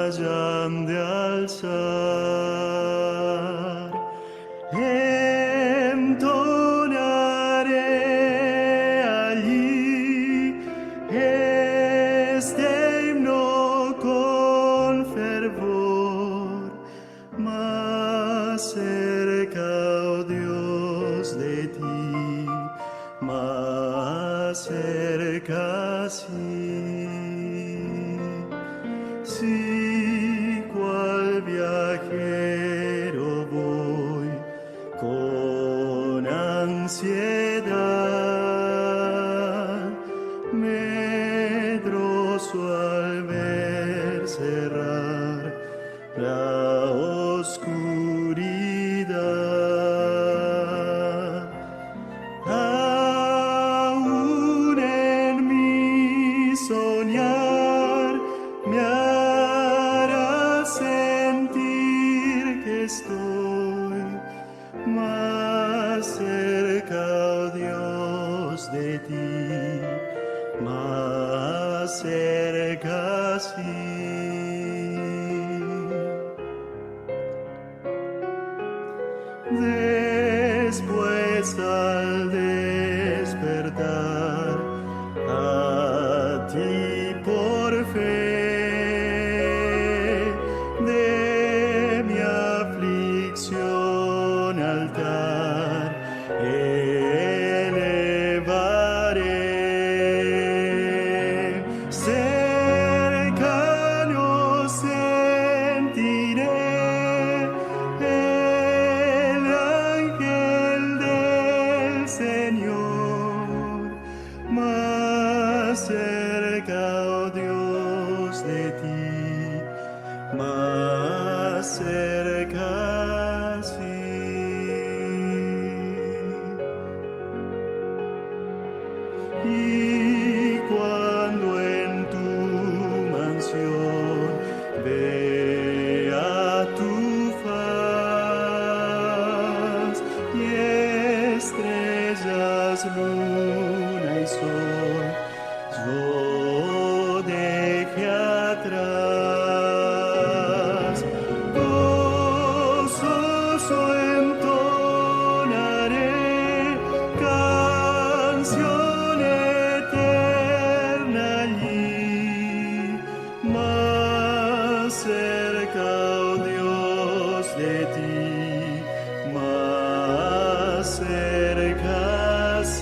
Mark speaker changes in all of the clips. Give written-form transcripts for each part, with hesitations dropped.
Speaker 1: hayan de alzar. Entonaré allí este himno con fervor, más cerca, oh Dios, de ti, más cerca, sí. Sí, cual viajero voy con ansiedad, medroso al ver cerrar la oscuridad. Aún en mi soñar me hará sentir que estoy más cerca, oh Dios, de ti, más cerca, sí. Después al despertar, a ti por fe, de mi aflicción altar elevaré. Cercano sentiré el ángel del Señor, más cerca, oh Dios, de ti, más cerca, sí. Y cuando en tu mansión vea tu faz y estrellas, luna y sol, yo deje atrás, gozoso entonaré canción eterna allí, más cerca, oh Dios, de ti, más cerca, sí.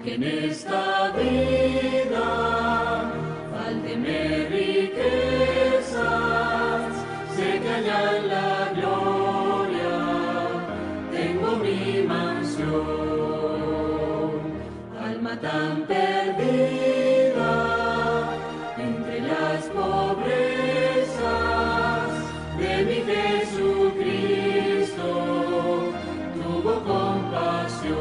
Speaker 2: Aunque en esta vida falteme riquezas, sé que allá en la gloria tengo mi mansión. Alma tan perdida entre las pobrezas de mi Jesucristo, tuvo compasión.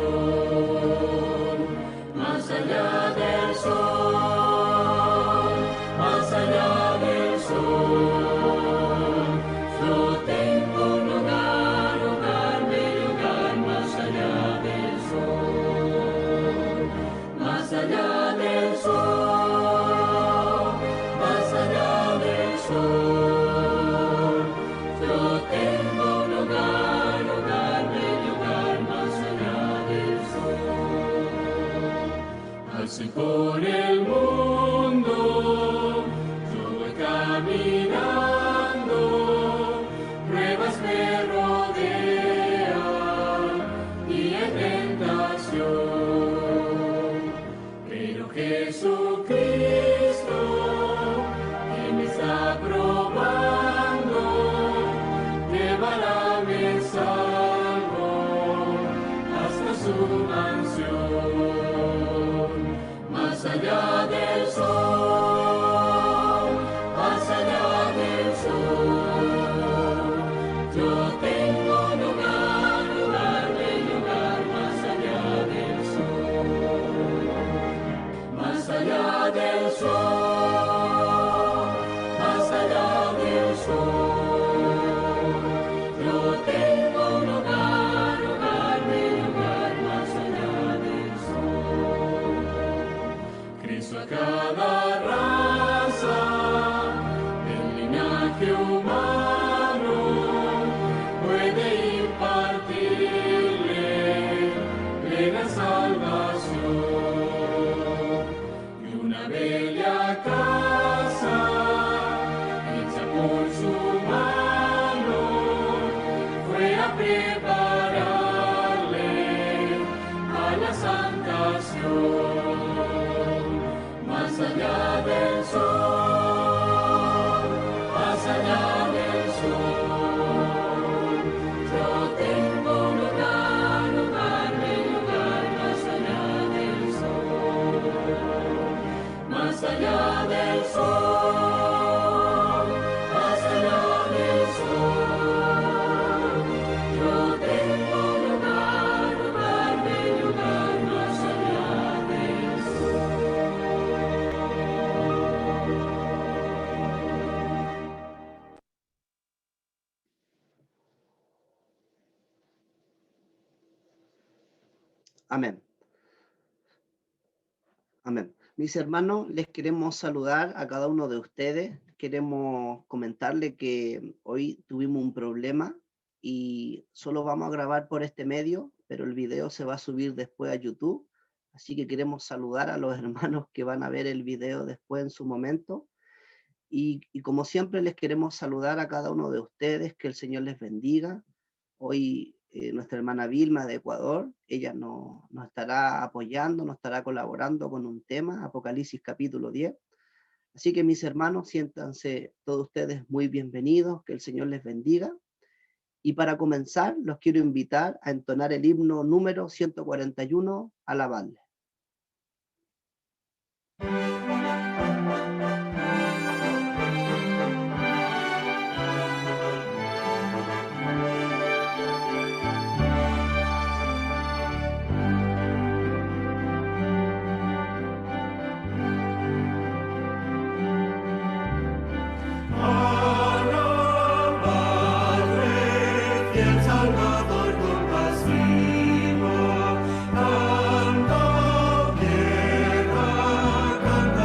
Speaker 2: Más allá del sol, más allá del sol, yo tengo un hogar, hogar, bello hogar, más allá del sol, más allá del sol, más allá del sol, yo tengo un hogar, hogar, bello hogar, más allá del sol. Así por el mundo yo voy caminando, pruebas me rodean y hay tentación, pero Jesucristo, que me está probando, llevará mi salvo hasta su mansión. Más allá del sol, más allá del sol, yo tengo un hogar, hogar, bello hogar, más allá del sol, más allá del sol, más allá del sol, yo tengo un hogar, hogar, bello hogar, más allá del sol. Cristo a cada raza del linaje humano puede impartirle plena salvación. Y una bella casa hecha por su mano fue a prepararle a la santación. Más allá del sol, más allá del sol, yo tengo un hogar, hogar, bello hogar, más allá del sol, más allá del sol, más allá del sol, yo tengo un hogar, hogar, bello hogar, más allá del sol.
Speaker 3: Amén. Amén. Mis hermanos, les queremos saludar a cada uno de ustedes. Queremos comentarle que hoy tuvimos un problema y solo vamos a grabar por este medio, pero el video se va a subir después a YouTube. Así que queremos saludar a los hermanos que van a ver el video después en su momento. Y como siempre les queremos saludar a cada uno de ustedes, que el Señor les bendiga. Hoy nuestra hermana Vilma de Ecuador, ella nos estará apoyando, nos estará colaborando con un tema, Apocalipsis capítulo 10. Así que mis hermanos, siéntanse todos ustedes muy bienvenidos, que el Señor les bendiga. Y para comenzar, los quiero invitar a entonar el himno número 141, Alabarle.
Speaker 1: Salvador compasivo, canta tierra, canta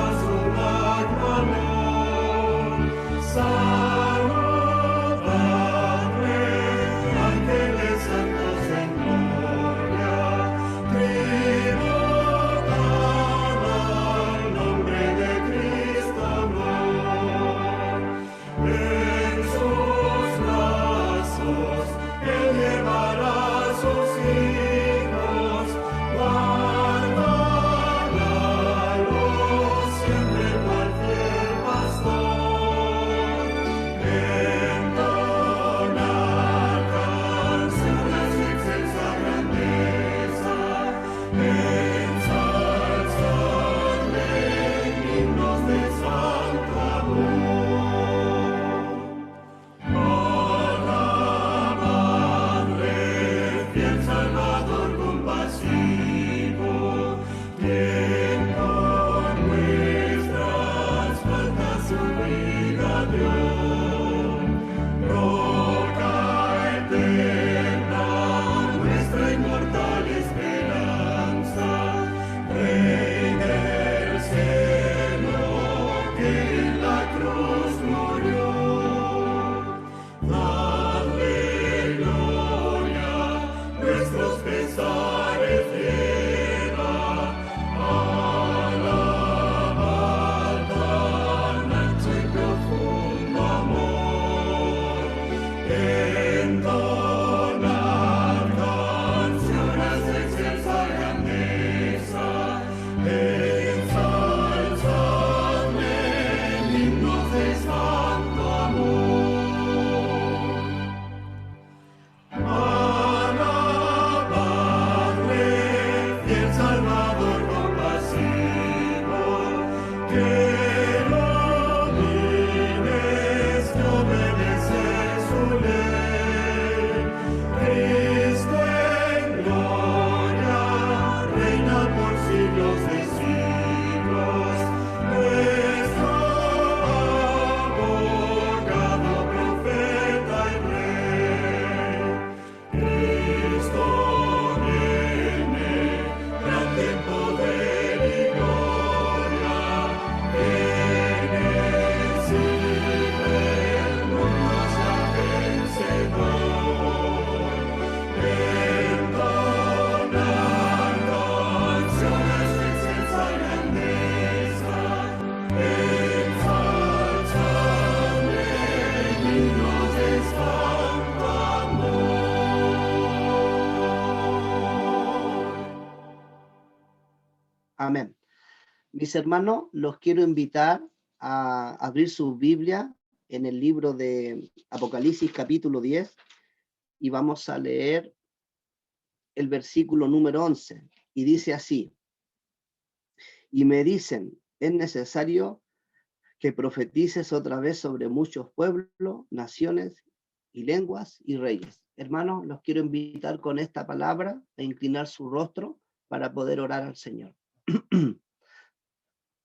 Speaker 3: Amén. Mis hermanos, los quiero invitar a abrir su Biblia en el libro de Apocalipsis capítulo 10 y vamos a leer el versículo número 11 y dice así: y me dicen, es necesario que profetices otra vez sobre muchos pueblos, naciones y lenguas y reyes. Hermanos, los quiero invitar con esta palabra a inclinar su rostro para poder orar al Señor.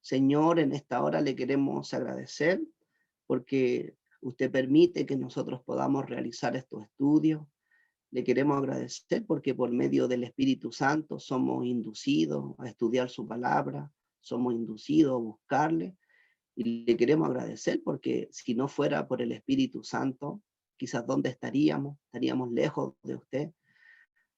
Speaker 3: Señor, en esta hora le queremos agradecer porque usted permite que nosotros podamos realizar estos estudios. Le queremos agradecer porque por medio del Espíritu Santo somos inducidos a estudiar su palabra, somos inducidos a buscarle. Y le queremos agradecer porque si no fuera por el Espíritu Santo, quizás ¿dónde estaríamos? Estaríamos lejos de usted.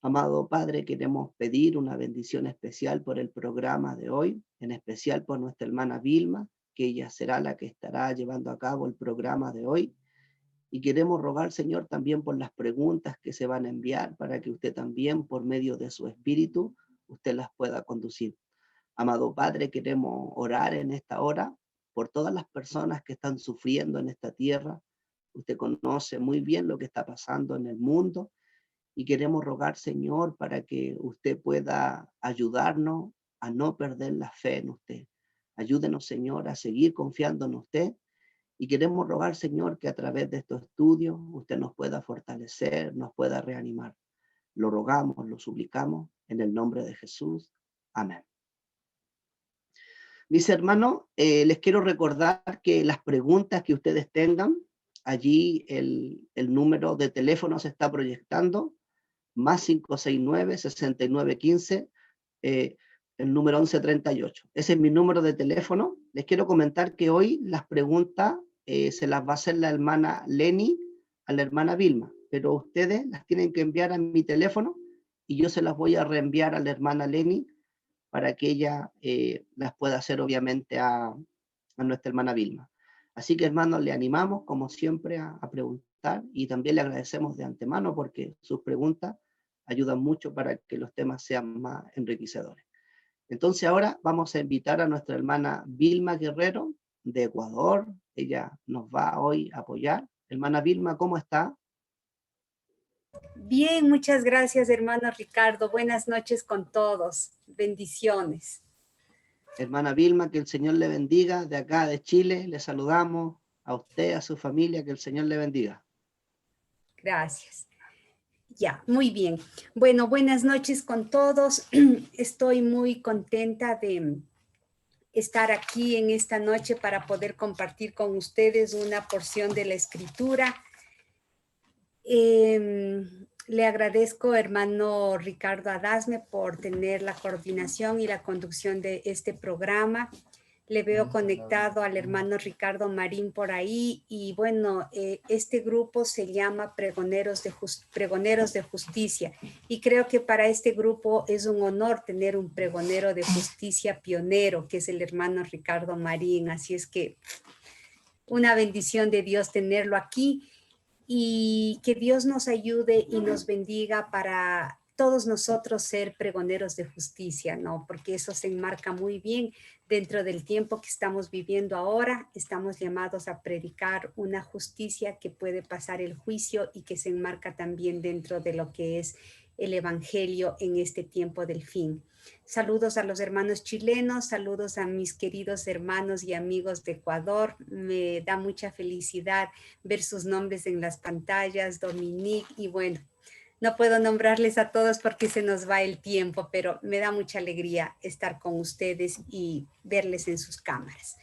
Speaker 3: Amado Padre, queremos pedir una bendición especial por el programa de hoy, en especial por nuestra hermana Vilma, que ella será la que estará llevando a cabo el programa de hoy. Y queremos rogar, Señor, también por las preguntas que se van a enviar para que usted también, por medio de su Espíritu, usted las pueda conducir. Amado Padre, queremos orar en esta hora por todas las personas que están sufriendo en esta tierra. Usted conoce muy bien lo que está pasando en el mundo y queremos rogar, Señor, para que usted pueda ayudarnos a no perder la fe en usted. Ayúdenos, Señor, a seguir confiando en usted y queremos rogar, Señor, que a través de estos estudios usted nos pueda fortalecer, nos pueda reanimar. Lo rogamos, lo suplicamos en el nombre de Jesús. Amén. Mis hermanos, les quiero recordar que las preguntas que ustedes tengan, allí el número de teléfono se está proyectando, más 569-6915, el número 1138. Ese es mi número de teléfono. Les quiero comentar que hoy las preguntas se las va a hacer la hermana Leni a la hermana Vilma, pero ustedes las tienen que enviar a mi teléfono y yo se las voy a reenviar a la hermana Leni para que ella las pueda hacer obviamente a nuestra hermana Vilma. Así que hermanos, le animamos como siempre a preguntar y también le agradecemos de antemano porque sus preguntas ayudan mucho para que los temas sean más enriquecedores. Entonces ahora vamos a invitar a nuestra hermana Vilma Guerrero de Ecuador. Ella nos va hoy a apoyar. Hermana Vilma, ¿cómo está?
Speaker 4: Bien, muchas gracias, hermano Ricardo. Buenas noches con todos. Bendiciones.
Speaker 3: Hermana Vilma, que el Señor le bendiga. De acá de Chile le saludamos a usted, a su familia, que el Señor le bendiga.
Speaker 4: Gracias. Ya, muy bien. Bueno, buenas noches con todos. Estoy muy contenta de estar aquí en esta noche para poder compartir con ustedes una porción de la Escritura. Le agradezco, hermano Ricardo Adasme, por tener la coordinación y la conducción de este programa. Le veo conectado al hermano Ricardo Marín por ahí y bueno, este grupo se llama Pregoneros de Justicia y creo que para este grupo es un honor tener un pregonero de justicia pionero, que es el hermano Ricardo Marín. Así es que una bendición de Dios tenerlo aquí. Y que Dios nos ayude y nos bendiga para todos nosotros ser pregoneros de justicia, ¿no? Porque eso se enmarca muy bien dentro del tiempo que estamos viviendo ahora. Estamos llamados a predicar una justicia que puede pasar el juicio y que se enmarca también dentro de lo que es el evangelio en este tiempo del fin. Saludos a los hermanos chilenos, saludos a mis queridos hermanos y amigos de Ecuador. Me da mucha felicidad ver sus nombres en las pantallas, Dominique, y bueno, no puedo nombrarles a todos porque se nos va el tiempo, pero me da mucha alegría estar con ustedes y verles en sus cámaras.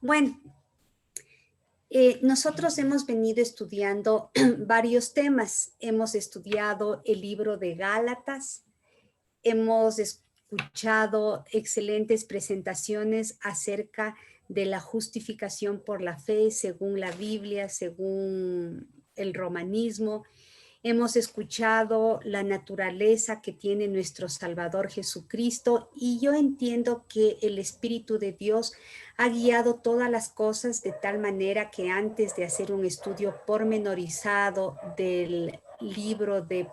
Speaker 4: Bueno, nosotros hemos venido estudiando varios temas. Hemos estudiado el libro de Gálatas, hemos escuchado excelentes presentaciones acerca de la justificación por la fe según la Biblia, según el romanismo. Hemos escuchado la naturaleza que tiene nuestro Salvador Jesucristo y yo entiendo que el Espíritu de Dios ha guiado todas las cosas de tal manera que antes de hacer un estudio pormenorizado del libro de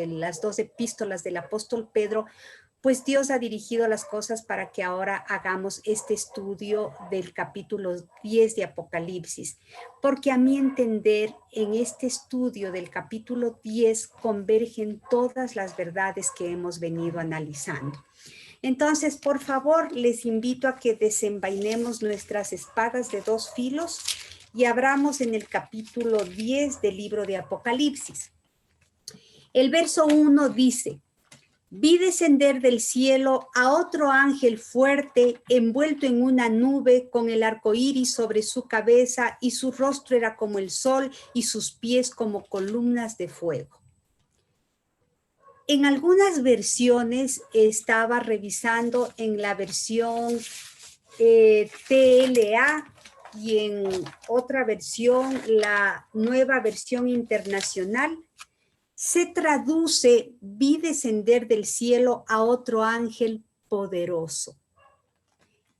Speaker 4: las 2 epístolas del apóstol Pedro, pues Dios ha dirigido las cosas para que ahora hagamos este estudio del capítulo 10 de Apocalipsis, porque a mi entender, en este estudio del capítulo 10 convergen todas las verdades que hemos venido analizando. Entonces, por favor, les invito a que desenvainemos nuestras espadas de 2 filos y abramos en el capítulo 10 del libro de Apocalipsis. El verso 1 dice: vi descender del cielo a otro ángel fuerte, envuelto en una nube, con el arco iris sobre su cabeza, y su rostro era como el sol, y sus pies como columnas de fuego. En algunas versiones, estaba revisando en la versión TLA, y en otra versión, la Nueva Versión Internacional, se traduce: vi descender del cielo a otro ángel poderoso.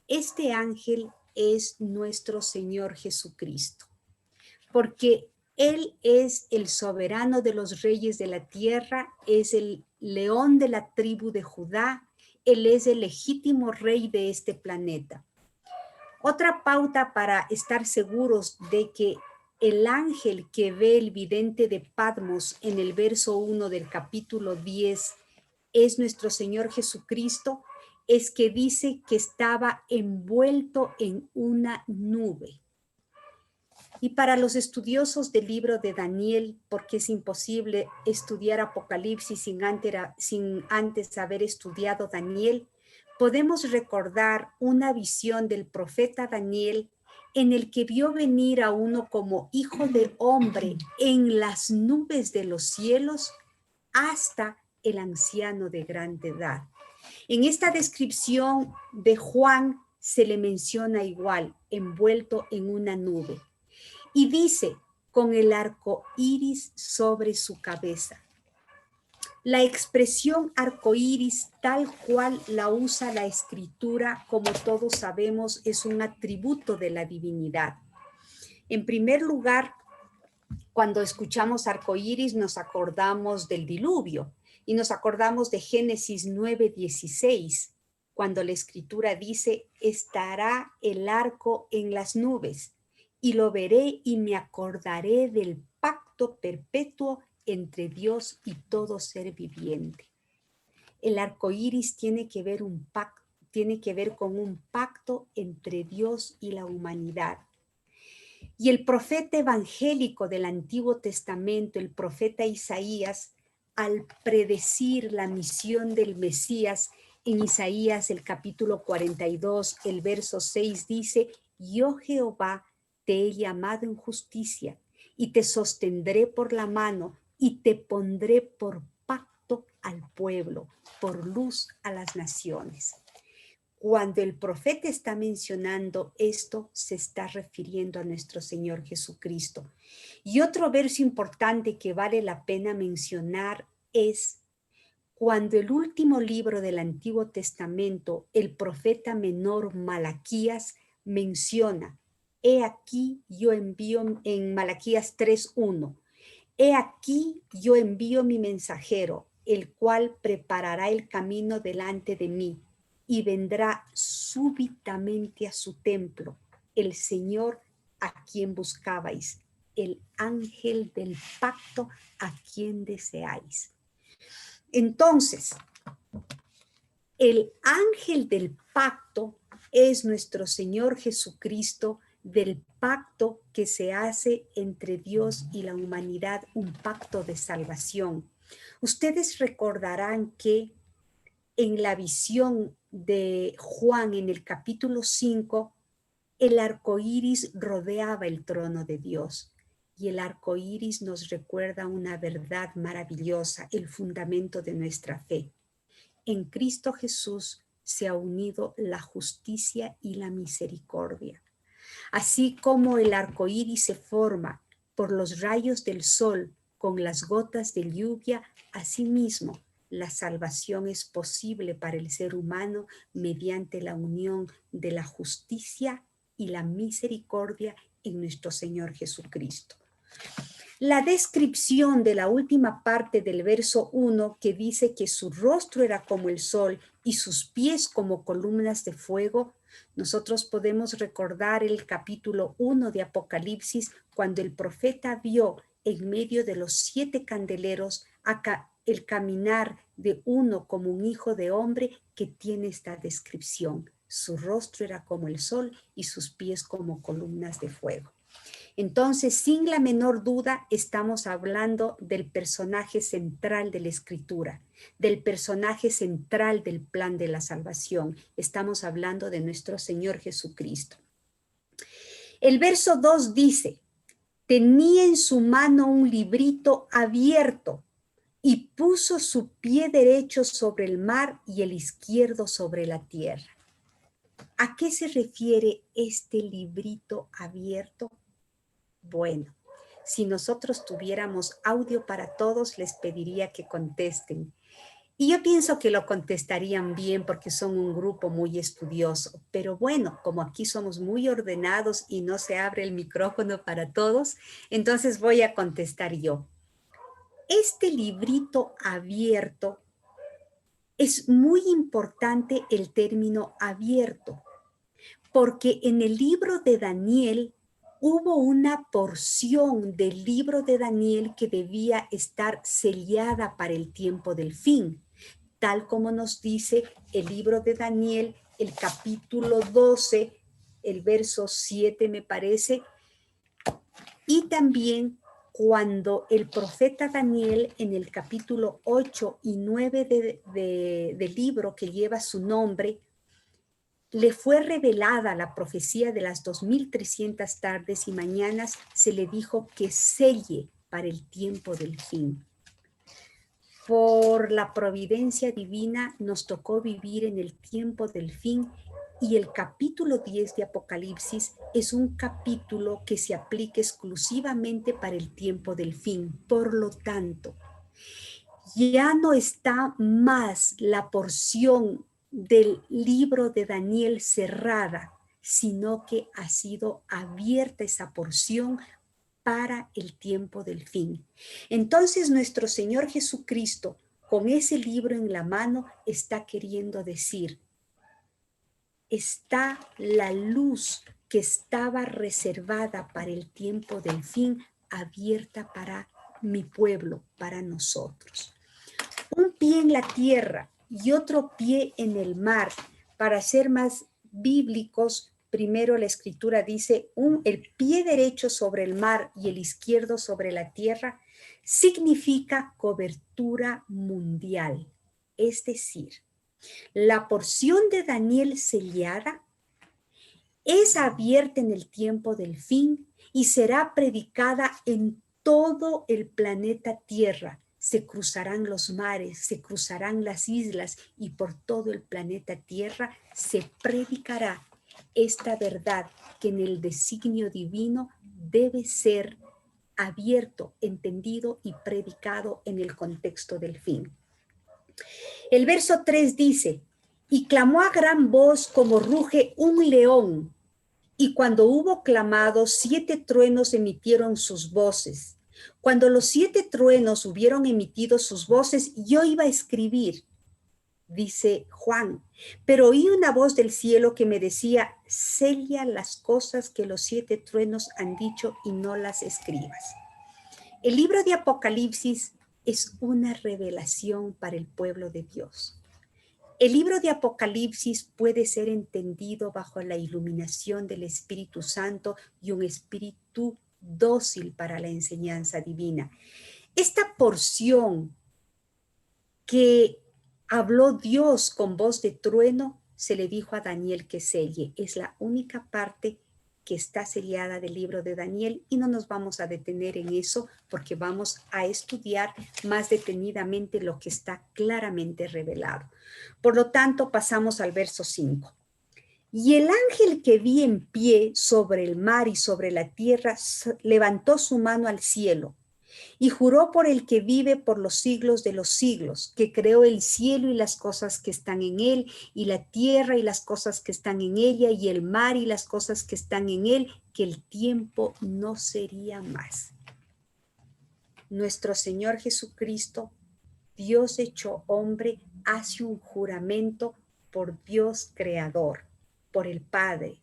Speaker 4: Este ángel es nuestro Señor Jesucristo, porque Él es el soberano de los reyes de la tierra, es el león de la tribu de Judá, Él es el legítimo rey de este planeta. Otra pauta para estar seguros de que el ángel que ve el vidente de Patmos en el verso 1 del capítulo 10 es nuestro Señor Jesucristo, es que dice que estaba envuelto en una nube. Y para los estudiosos del libro de Daniel, porque es imposible estudiar Apocalipsis sin antes haber estudiado Daniel, podemos recordar una visión del profeta Daniel en el que vio venir a uno como hijo de hombre en las nubes de los cielos hasta el anciano de grande edad. En esta descripción de Juan se le menciona igual, envuelto en una nube. Y dice, con el arco iris sobre su cabeza. La expresión arco iris, tal cual la usa la Escritura, como todos sabemos, es un atributo de la divinidad. En primer lugar, cuando escuchamos arco iris, nos acordamos del diluvio y nos acordamos de Génesis 9:16, cuando la Escritura dice: estará el arco en las nubes, y lo veré y me acordaré del pacto perpetuo entre Dios y todo ser viviente. El arco iris tiene que ver con un pacto entre Dios y la humanidad. Y el profeta evangélico del Antiguo Testamento, el profeta Isaías, al predecir la misión del Mesías, en Isaías el capítulo 42, el verso 6 dice: yo Jehová te he llamado en justicia y te sostendré por la mano y te pondré por pacto al pueblo, por luz a las naciones. Cuando el profeta está mencionando esto, se está refiriendo a nuestro Señor Jesucristo. Y otro verso importante que vale la pena mencionar es cuando el último libro del Antiguo Testamento, el profeta menor Malaquías, menciona: he aquí yo envío, en Malaquías 3:1, he aquí yo envío mi mensajero, el cual preparará el camino delante de mí, y vendrá súbitamente a su templo el Señor a quien buscabais, el ángel del pacto a quien deseáis. Entonces, el ángel del pacto es nuestro Señor Jesucristo, del pacto que se hace entre Dios y la humanidad, un pacto de salvación. Ustedes recordarán que en la visión de Juan en el capítulo 5, el arco iris rodeaba el trono de Dios. Y el arco iris nos recuerda una verdad maravillosa, el fundamento de nuestra fe. En Cristo Jesús se ha unido la justicia y la misericordia. Así como el arco iris se forma por los rayos del sol con las gotas de lluvia, asimismo la salvación es posible para el ser humano mediante la unión de la justicia y la misericordia en nuestro Señor Jesucristo. La descripción de la última parte del verso 1 que dice que su rostro era como el sol y sus pies como columnas de fuego, nosotros podemos recordar el capítulo 1 de Apocalipsis cuando el profeta vio en medio de los 7 candeleros el caminar de uno como un hijo de hombre que tiene esta descripción. Su rostro era como el sol y sus pies como columnas de fuego. Entonces, sin la menor duda, estamos hablando del personaje central de la Escritura, del personaje central del plan de la salvación. Estamos hablando de nuestro Señor Jesucristo. El verso 2 dice, tenía en su mano un librito abierto y puso su pie derecho sobre el mar y el izquierdo sobre la tierra. ¿A qué se refiere este librito abierto? Bueno, si nosotros tuviéramos audio para todos, les pediría que contesten. Y yo pienso que lo contestarían bien porque son un grupo muy estudioso. Pero bueno, como aquí somos muy ordenados y no se abre el micrófono para todos, entonces voy a contestar yo. Este librito abierto, es muy importante el término abierto, porque en el libro de Daniel hubo una porción del libro de Daniel que debía estar sellada para el tiempo del fin, tal como nos dice el libro de Daniel, el capítulo 12, el verso 7 me parece, y también cuando el profeta Daniel en el capítulo 8 y 9 del libro que lleva su nombre, le fue revelada la profecía de las 2300 tardes y mañanas, se le dijo que selle para el tiempo del fin. Por la providencia divina nos tocó vivir en el tiempo del fin y el capítulo 10 de Apocalipsis es un capítulo que se aplica exclusivamente para el tiempo del fin. Por lo tanto, ya no está más la porción del libro de Daniel cerrada, sino que ha sido abierta esa porción para el tiempo del fin. Entonces nuestro Señor Jesucristo, con ese libro en la mano, está queriendo decir, está la luz que estaba reservada para el tiempo del fin, abierta para mi pueblo, para nosotros. Un pie en la tierra y otro pie en el mar. Para ser más bíblicos, primero la escritura dice el pie derecho sobre el mar y el izquierdo sobre la tierra, significa cobertura mundial. Es decir, la porción de Daniel sellada es abierta en el tiempo del fin y será predicada en todo el planeta Tierra. Se cruzarán los mares, se cruzarán las islas y por todo el planeta Tierra se predicará esta verdad que en el designio divino debe ser abierto, entendido y predicado en el contexto del fin. El verso 3 dice, y clamó a gran voz como ruge un león, y cuando hubo clamado, 7 truenos emitieron sus voces. Cuando los 7 truenos hubieron emitido sus voces, yo iba a escribir, dice Juan, pero oí una voz del cielo que me decía, sella las cosas que los 7 truenos han dicho y no las escribas. El libro de Apocalipsis es una revelación para el pueblo de Dios. El libro de Apocalipsis puede ser entendido bajo la iluminación del Espíritu Santo y un espíritu dócil para la enseñanza divina. Esta porción que habló Dios con voz de trueno, se le dijo a Daniel que selle. Es la única parte que está sellada del libro de Daniel y no nos vamos a detener en eso porque vamos a estudiar más detenidamente lo que está claramente revelado. Por lo tanto, pasamos al verso 5. Y el ángel que vi en pie sobre el mar y sobre la tierra levantó su mano al cielo y juró por el que vive por los siglos de los siglos, que creó el cielo y las cosas que están en él, y la tierra y las cosas que están en ella, y el mar y las cosas que están en él, que el tiempo no sería más. nuestro Señor Jesucristo, Dios hecho hombre, hace un juramento por Dios creador, por el Padre,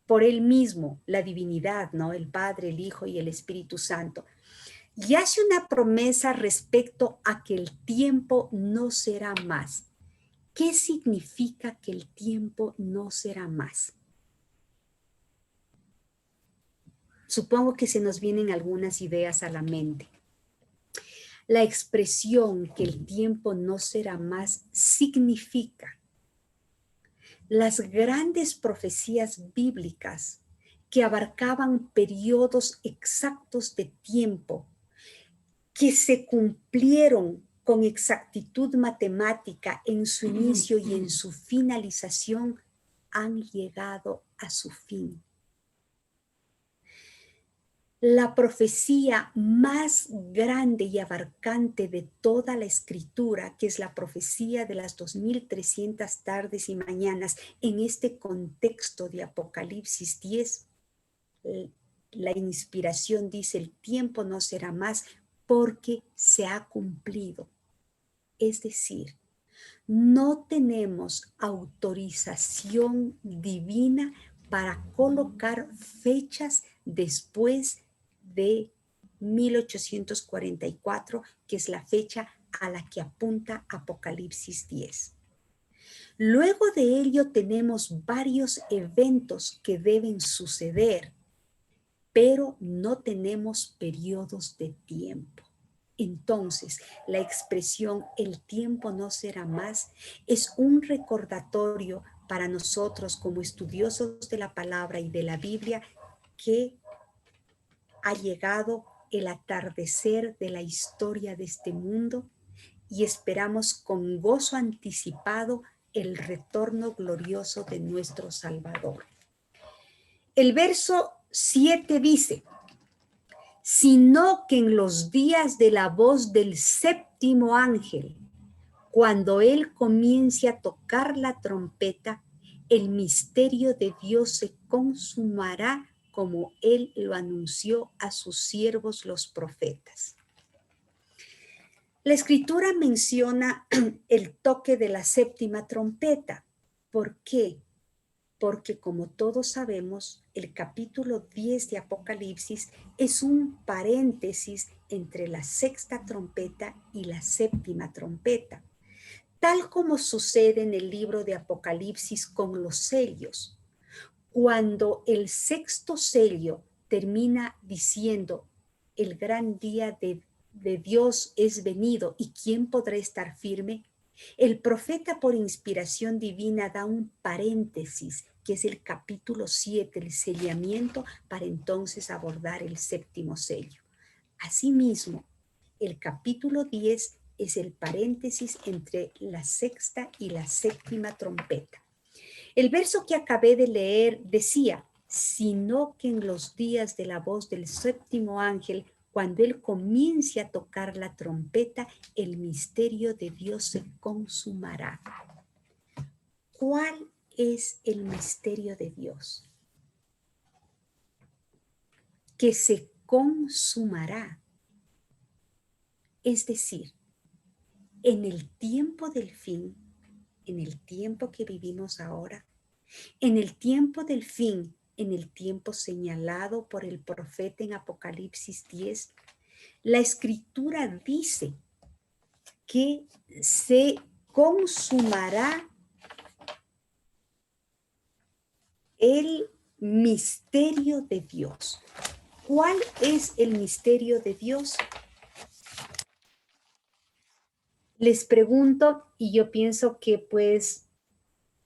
Speaker 4: por Él mismo, la divinidad, ¿no? El Padre, el Hijo y el Espíritu Santo. Y hace una promesa respecto a que el tiempo no será más. ¿Qué significa que el tiempo no será más? Supongo que se nos vienen algunas ideas a la mente. La expresión que el tiempo no será más significa las grandes profecías bíblicas que abarcaban periodos exactos de tiempo que se cumplieron con exactitud matemática en su inicio y en su finalización, han llegado a su fin. La profecía más grande y abarcante de toda la escritura, que es la profecía de las 2300 tardes y mañanas, en este contexto de Apocalipsis 10, la inspiración dice: el tiempo no será más porque se ha cumplido. Es decir, no tenemos autorización divina para colocar fechas después de 1844, que es la fecha a la que apunta Apocalipsis 10. Luego de ello tenemos varios eventos que deben suceder, pero no tenemos periodos de tiempo. Entonces, la expresión "el tiempo no será más" es un recordatorio para nosotros como estudiosos de la palabra y de la Biblia que ha llegado el atardecer de la historia de este mundo y esperamos con gozo anticipado el retorno glorioso de nuestro Salvador. El verso 7 dice: sino que en los días de la voz del séptimo ángel, cuando él comience a tocar la trompeta, el misterio de Dios se consumará como él lo anunció a sus siervos los profetas. La escritura menciona el toque de la séptima trompeta. ¿Por qué? Porque como todos sabemos, el capítulo 10 de Apocalipsis es un paréntesis entre la sexta trompeta y la séptima trompeta, tal como sucede en el libro de Apocalipsis con los sellos. Cuando el sexto sello termina diciendo: el gran día de Dios es venido, ¿y quién podrá estar firme?, el profeta por inspiración divina da un paréntesis, que es el capítulo 7, el sellamiento, para entonces abordar el séptimo sello. Asimismo, el capítulo 10 es el paréntesis entre la sexta y la séptima trompeta. El verso que acabé de leer decía: sino que en los días de la voz del séptimo ángel, cuando él comience a tocar la trompeta, el misterio de Dios se consumará. ¿Cuál es el misterio de Dios? Que se consumará. Es decir, en el tiempo del fin, en el tiempo que vivimos ahora, en el tiempo del fin, en el tiempo señalado por el profeta en Apocalipsis 10, la escritura dice que se consumará el misterio de Dios. ¿Cuál es el misterio de Dios? Les pregunto, y yo pienso que pues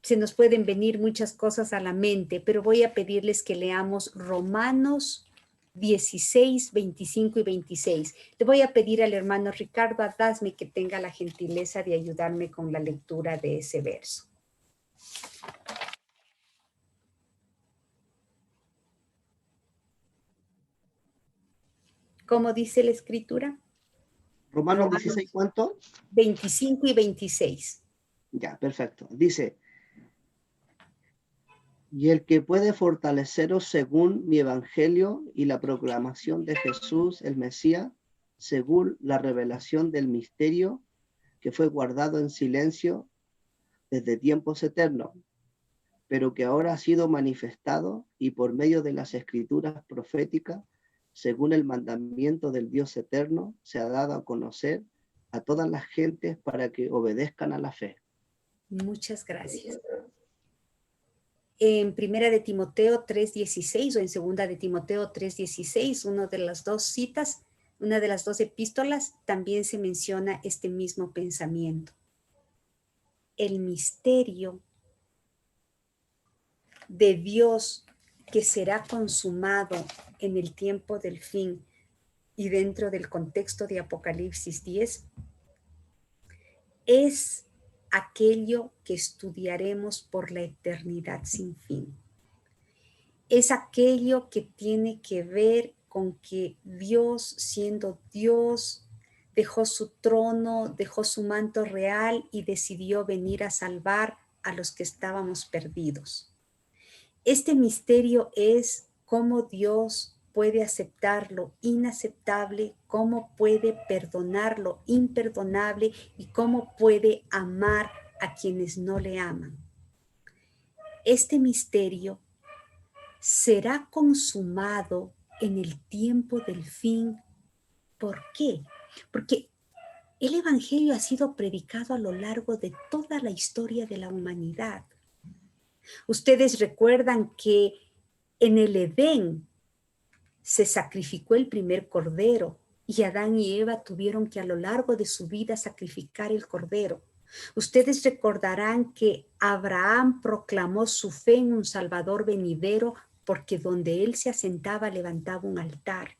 Speaker 4: se nos pueden venir muchas cosas a la mente, pero voy a pedirles que leamos Romanos 16, 25 y 26. Le voy a pedir al hermano Ricardo Adasme que tenga la gentileza de ayudarme con la lectura de ese verso. ¿Cómo dice la escritura?
Speaker 3: Romanos 16, ¿cuánto?
Speaker 4: 25 y 26.
Speaker 3: Ya, perfecto. Dice: y el que puede fortaleceros según mi evangelio y la proclamación de Jesús, el Mesías, según la revelación del misterio que fue guardado en silencio desde tiempos eternos, pero que ahora ha sido manifestado y por medio de las escrituras proféticas, según el mandamiento del Dios eterno, se ha dado a conocer a todas las gentes para que obedezcan a la fe.
Speaker 4: Muchas gracias. En Primera de Timoteo 3:16 o en Segunda de Timoteo 3:16, una de las dos citas, una de las dos epístolas, también se menciona este mismo pensamiento. El misterio de Dios que será consumado en el tiempo del fin y dentro del contexto de Apocalipsis 10 es aquello que estudiaremos por la eternidad sin fin. Es aquello que tiene que ver con que Dios, siendo Dios, dejó su trono, dejó su manto real y decidió venir a salvar a los que estábamos perdidos. Este misterio es cómo Dios puede aceptar lo inaceptable, cómo puede perdonar lo imperdonable y cómo puede amar a quienes no le aman. Este misterio será consumado en el tiempo del fin. ¿Por qué? Porque el Evangelio ha sido predicado a lo largo de toda la historia de la humanidad. Ustedes recuerdan que en el Edén se sacrificó el primer cordero y Adán y Eva tuvieron que a lo largo de su vida sacrificar el cordero. Ustedes recordarán que Abraham proclamó su fe en un Salvador venidero porque donde él se asentaba levantaba un altar.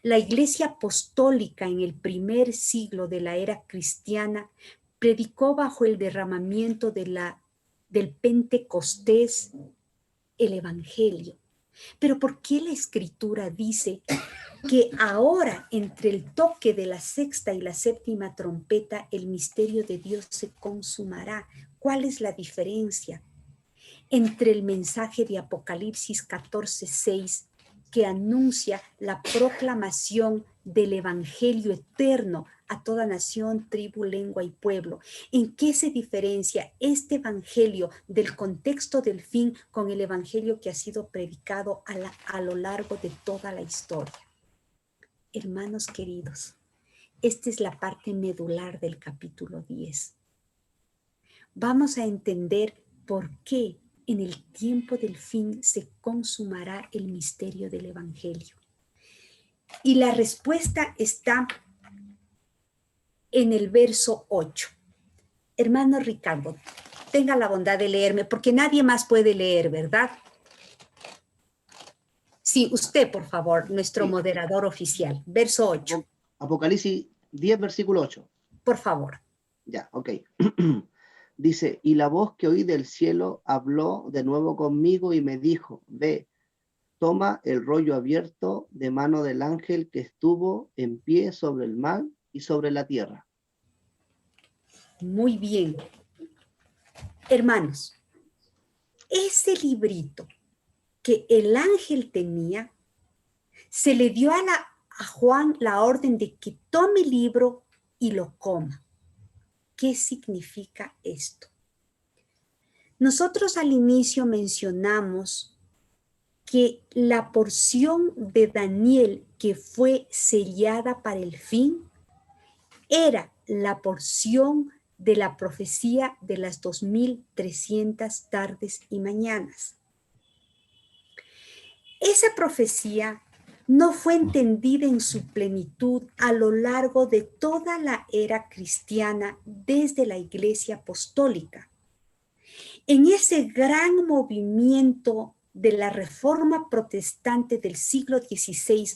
Speaker 4: La Iglesia Apostólica en el primer siglo de la era cristiana predicó bajo el derramamiento del Pentecostés el Evangelio. Pero ¿por qué la Escritura dice que ahora entre el toque de la sexta y la séptima trompeta el misterio de Dios se consumará? ¿Cuál es la diferencia entre el mensaje de Apocalipsis 14:6 que anuncia la proclamación del Evangelio eterno a toda nación, tribu, lengua y pueblo? ¿En qué se diferencia este Evangelio del contexto del fin con el Evangelio que ha sido predicado a lo largo de toda la historia? Hermanos queridos, esta es la parte medular del capítulo 10. Vamos a entender por qué en el tiempo del fin se consumará el misterio del Evangelio. Y la respuesta está en el verso 8. Hermano Ricardo, tenga la bondad de leerme, porque nadie más puede leer, ¿verdad? Sí, usted, por favor, nuestro
Speaker 3: Sí.
Speaker 4: moderador oficial. Verso 8.
Speaker 3: Apocalipsis 10, versículo 8.
Speaker 4: Por favor.
Speaker 3: Ya, ok. Dice, y la voz que oí del cielo habló de nuevo conmigo y me dijo, ve, toma el rollo abierto de mano del ángel que estuvo en pie sobre el mar y sobre la tierra.
Speaker 4: Muy bien. Hermanos, ese librito que el ángel tenía, se le dio a Juan la orden de que tome el libro y lo coma. ¿Qué significa esto? Nosotros al inicio mencionamos que la porción de Daniel que fue sellada para el fin era la porción de la profecía de las 2300 tardes y mañanas. Esa profecía no fue entendida en su plenitud a lo largo de toda la era cristiana desde la Iglesia Apostólica. En ese gran movimiento de la Reforma Protestante del siglo XVI,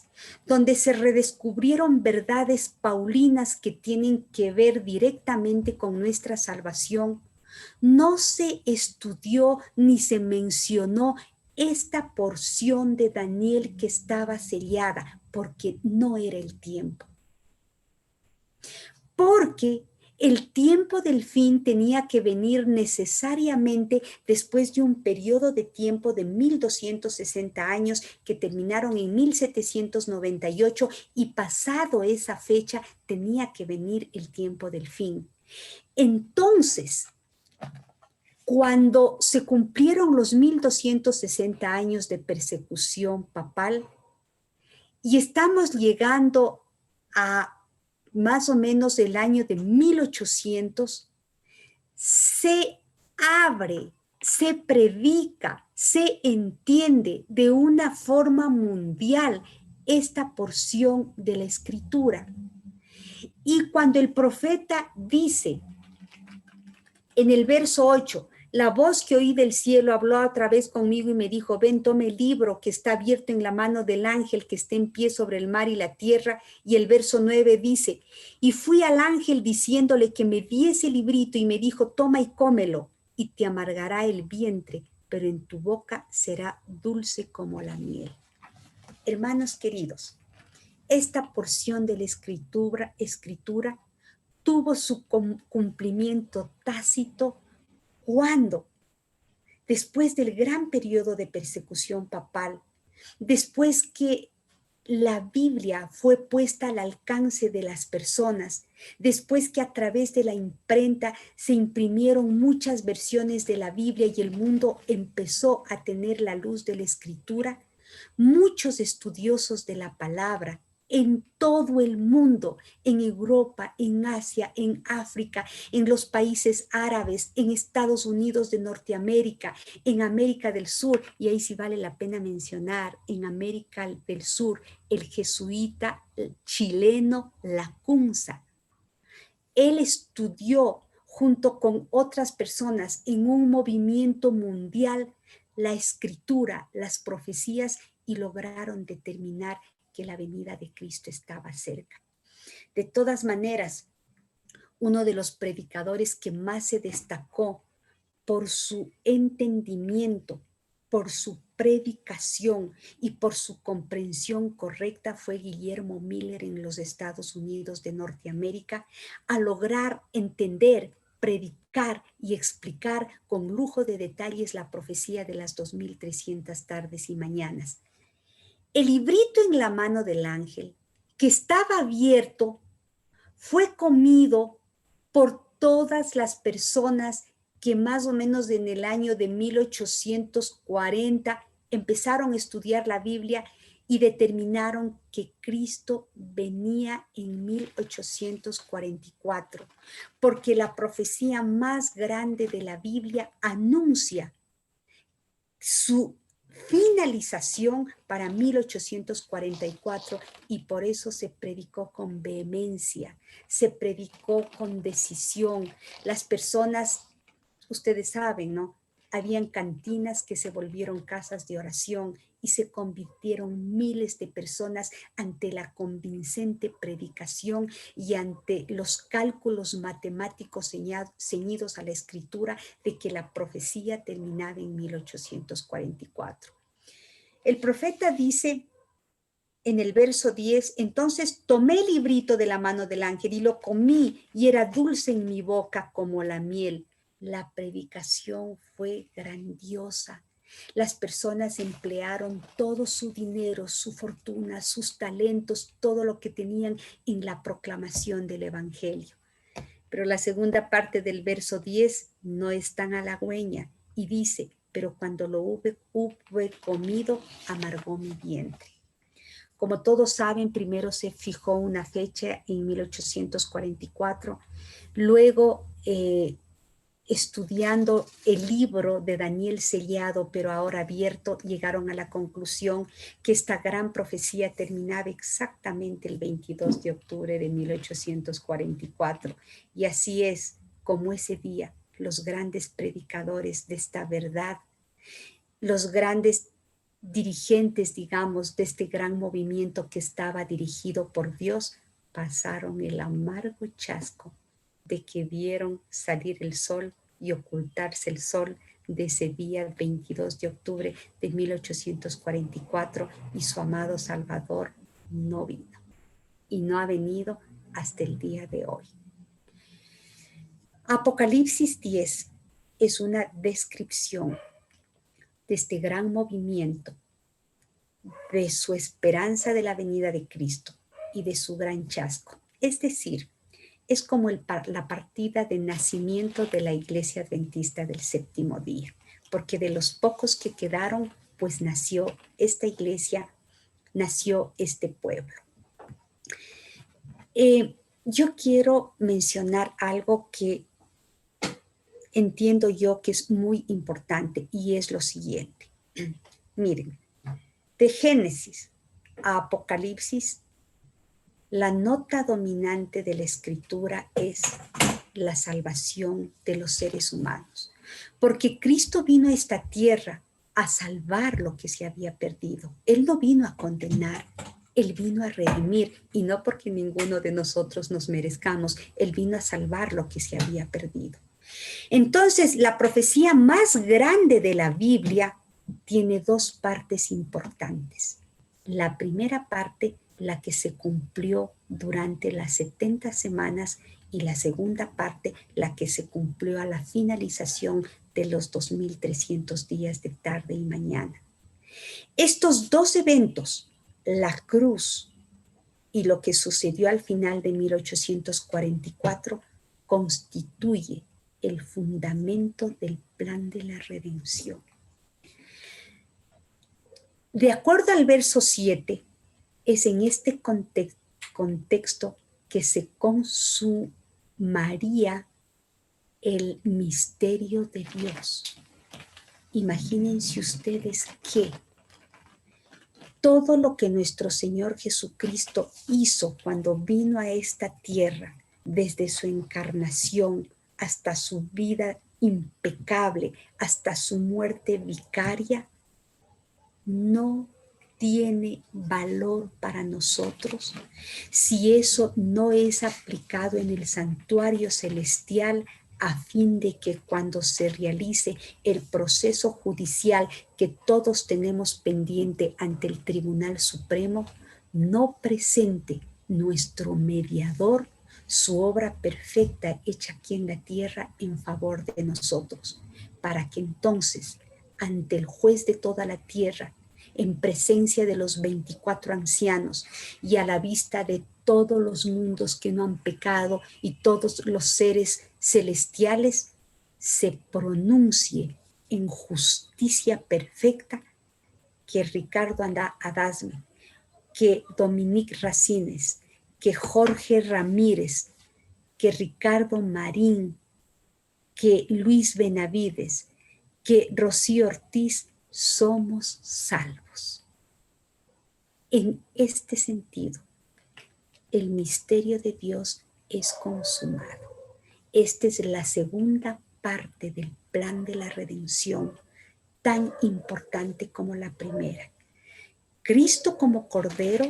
Speaker 4: donde se redescubrieron verdades paulinas que tienen que ver directamente con nuestra salvación, no se estudió ni se mencionó esta porción de Daniel que estaba sellada, porque no era el tiempo. Porque el tiempo del fin tenía que venir necesariamente después de un periodo de tiempo de 1260 años que terminaron en 1798 y pasado esa fecha tenía que venir el tiempo del fin. Entonces, cuando se cumplieron los 1260 años de persecución papal y estamos llegando a más o menos el año de 1800, se abre, se predica, se entiende de una forma mundial esta porción de la Escritura. Y cuando el profeta dice en el verso 8, la voz que oí del cielo habló otra vez conmigo y me dijo, ven, tome el libro que está abierto en la mano del ángel que está en pie sobre el mar y la tierra. Y el verso 9 dice, y fui al ángel diciéndole que me diese el librito y me dijo, toma y cómelo y te amargará el vientre, pero en tu boca será dulce como la miel. Hermanos queridos, esta porción de la escritura tuvo su cumplimiento tácito cuando, después del gran periodo de persecución papal, después que la Biblia fue puesta al alcance de las personas, después que a través de la imprenta se imprimieron muchas versiones de la Biblia y el mundo empezó a tener la luz de la Escritura, muchos estudiosos de la palabra en todo el mundo, en Europa, en Asia, en África, en los países árabes, en Estados Unidos de Norteamérica, en América del Sur, y ahí sí vale la pena mencionar, en América del Sur, el jesuita chileno Lacunza. Él estudió junto con otras personas en un movimiento mundial la escritura, las profecías y lograron determinar que la venida de Cristo estaba cerca. De todas maneras, uno de los predicadores que más se destacó por su entendimiento, por su predicación y por su comprensión correcta fue Guillermo Miller en los Estados Unidos de Norteamérica, a lograr entender, predicar y explicar con lujo de detalles la profecía de las 2300 tardes y mañanas. El librito en la mano del ángel, que estaba abierto, fue comido por todas las personas que más o menos en el año de 1840 empezaron a estudiar la Biblia y determinaron que Cristo venía en 1844, porque la profecía más grande de la Biblia anuncia su finalización para 1844 y por eso se predicó con vehemencia, se predicó con decisión. Las personas, ustedes saben, ¿no? Habían cantinas que se volvieron casas de oración y se convirtieron miles de personas ante la convincente predicación y ante los cálculos matemáticos ceñidos a la escritura de que la profecía terminaba en 1844. El profeta dice en el verso 10, entonces tomé el librito de la mano del ángel y lo comí y era dulce en mi boca como la miel. La predicación fue grandiosa. Las personas emplearon todo su dinero, su fortuna, sus talentos, todo lo que tenían en la proclamación del evangelio. Pero la segunda parte del verso 10 no es tan halagüeña y dice, pero cuando lo hube comido, amargó mi vientre. Como todos saben, primero se fijó una fecha en 1844, luego estudiando el libro de Daniel sellado, pero ahora abierto, llegaron a la conclusión que esta gran profecía terminaba exactamente el 22 de octubre de 1844. Y así es como ese día los grandes predicadores de esta verdad, los grandes dirigentes, digamos, de este gran movimiento que estaba dirigido por Dios, pasaron el amargo chasco de que vieron salir el sol y ocultarse el sol de ese día 22 de octubre de 1844 y su amado Salvador no vino y no ha venido hasta el día de hoy. Apocalipsis 10 es una descripción de este gran movimiento, de su esperanza de la venida de Cristo y de su gran chasco. Es decir, es como la partida de nacimiento de la Iglesia Adventista del Séptimo Día, porque de los pocos que quedaron, pues nació esta iglesia, nació este pueblo. Yo quiero mencionar algo que entiendo yo que es muy importante y es lo siguiente. Miren, de Génesis a Apocalipsis, la nota dominante de la escritura es la salvación de los seres humanos, porque Cristo vino a esta tierra a salvar lo que se había perdido. Él no vino a condenar, Él vino a redimir, y no porque ninguno de nosotros nos merezcamos, Él vino a salvar lo que se había perdido. Entonces, la profecía más grande de la Biblia tiene dos partes importantes. La primera parte, la que se cumplió durante las 70 semanas, y la segunda parte, la que se cumplió a la finalización de los 2300 días de tarde y mañana. Estos dos eventos, la cruz y lo que sucedió al final de 1844, constituye el fundamento del plan de la redención. De acuerdo al verso 7, es en este contexto que se consumaría el misterio de Dios. Imagínense ustedes que todo lo que nuestro Señor Jesucristo hizo cuando vino a esta tierra, desde su encarnación hasta su vida impecable, hasta su muerte vicaria, no tiene valor para nosotros si eso no es aplicado en el santuario celestial, a fin de que cuando se realice el proceso judicial que todos tenemos pendiente ante el Tribunal Supremo, no presente nuestro mediador su obra perfecta hecha aquí en la tierra en favor de nosotros, para que entonces, ante el juez de toda la tierra, en presencia de los 24 ancianos y a la vista de todos los mundos que no han pecado y todos los seres celestiales, se pronuncie en justicia perfecta que Ricardo Adasme, que Dominique Racines, que Jorge Ramírez, que Ricardo Marín, que Luis Benavides, que Rocío Ortiz somos salvos. En este sentido, el misterio de Dios es consumado. Esta es la segunda parte del plan de la redención, tan importante como la primera. Cristo como Cordero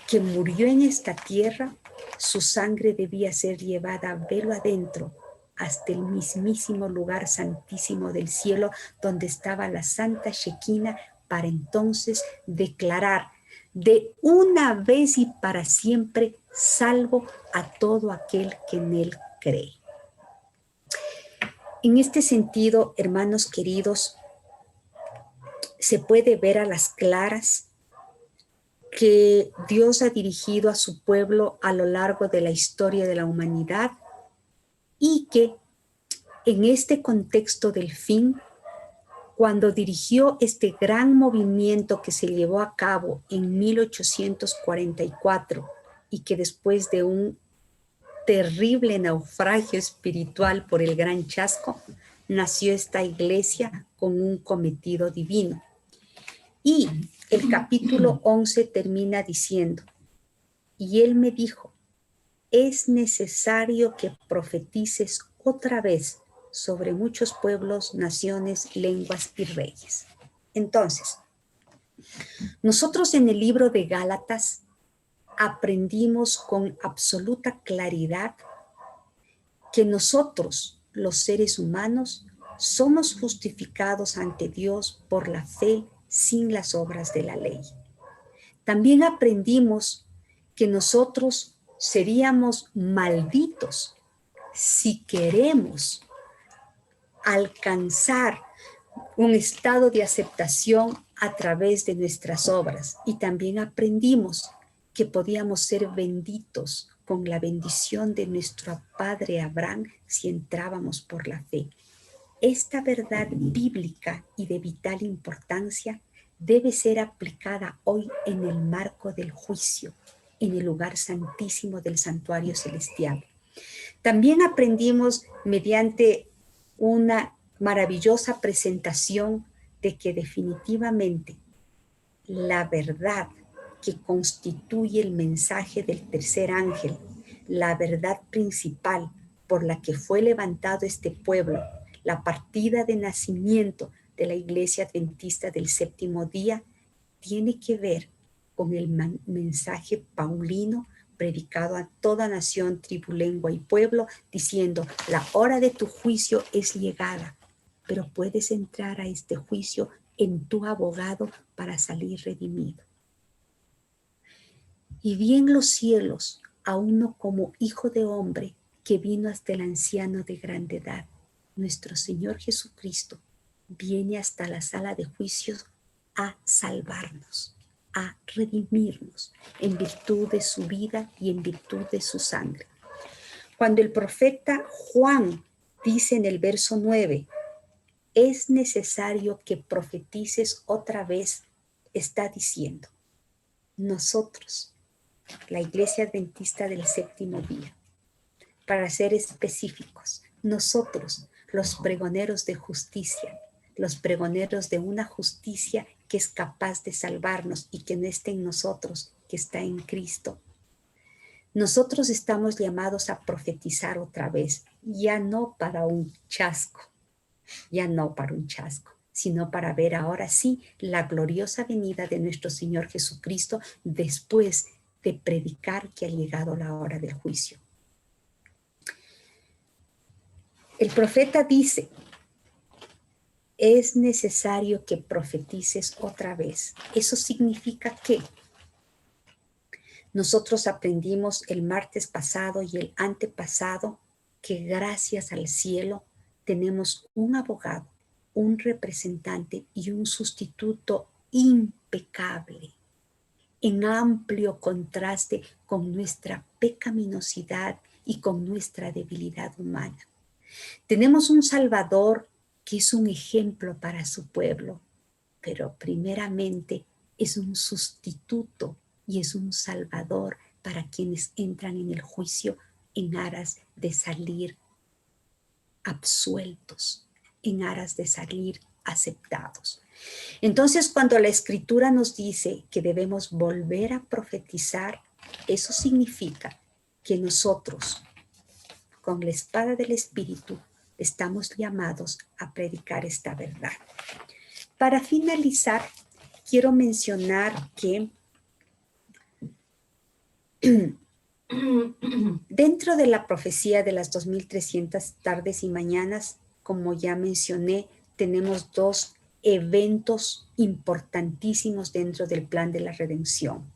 Speaker 4: que murió en esta tierra, su sangre debía ser llevada velo adentro hasta el mismísimo lugar santísimo del cielo, donde estaba la Santa Shekinah, para entonces declarar de una vez y para siempre salvo a todo aquel que en él cree. En este sentido, hermanos queridos, se puede ver a las claras que Dios ha dirigido a su pueblo a lo largo de la historia de la humanidad, y que en este contexto del fin, cuando dirigió este gran movimiento que se llevó a cabo en 1844 y que después de un terrible naufragio espiritual por el gran chasco, nació esta iglesia con un cometido divino. Y el capítulo 11 termina diciendo: y él me dijo, es necesario que profetices otra vez sobre muchos pueblos, naciones, lenguas y reyes. Entonces, nosotros en el libro de Gálatas aprendimos con absoluta claridad que nosotros, los seres humanos, somos justificados ante Dios por la fe sin las obras de la ley. También aprendimos que nosotros seríamos malditos si queremos alcanzar un estado de aceptación a través de nuestras obras. Y también aprendimos que podíamos ser benditos con la bendición de nuestro padre Abraham si entrábamos por la fe. Esta verdad bíblica y de vital importancia debe ser aplicada hoy en el marco del juicio, en el lugar santísimo del santuario celestial. También aprendimos mediante una maravillosa presentación de que definitivamente la verdad que constituye el mensaje del tercer ángel, la verdad principal por la que fue levantado este pueblo, la partida de nacimiento de la Iglesia Adventista del Séptimo Día, tiene que ver con el mensaje paulino predicado a toda nación, tribu, lengua y pueblo, diciendo: la hora de tu juicio es llegada, pero puedes entrar a este juicio en tu abogado para salir redimido. Y vi en los cielos a uno como hijo de hombre que vino hasta el anciano de grande edad. Nuestro Señor Jesucristo viene hasta la sala de juicios a salvarnos, a redimirnos en virtud de su vida y en virtud de su sangre. Cuando el profeta Juan dice en el verso 9, es necesario que profetices otra vez, está diciendo, nosotros, la Iglesia Adventista del Séptimo Día, para ser específicos, nosotros, los pregoneros de justicia, los pregoneros de una justicia que es capaz de salvarnos y que no está en nosotros, que está en Cristo. Nosotros estamos llamados a profetizar otra vez, ya no para un chasco, sino para ver ahora sí la gloriosa venida de nuestro Señor Jesucristo después de predicar que ha llegado la hora del juicio. El profeta dice, es necesario que profetices otra vez. Eso significa que nosotros aprendimos el martes pasado y el antepasado que gracias al cielo tenemos un abogado, un representante y un sustituto impecable, en amplio contraste con nuestra pecaminosidad y con nuestra debilidad humana. Tenemos un Salvador que es un ejemplo para su pueblo, pero primeramente es un sustituto y es un Salvador para quienes entran en el juicio en aras de salir absueltos, en aras de salir aceptados. Entonces, cuando la Escritura nos dice que debemos volver a profetizar, eso significa que nosotros, con la espada del Espíritu, estamos llamados a predicar esta verdad. Para finalizar, quiero mencionar que dentro de la profecía de las 2300 tardes y mañanas, como ya mencioné, tenemos dos eventos importantísimos dentro del plan de la redención.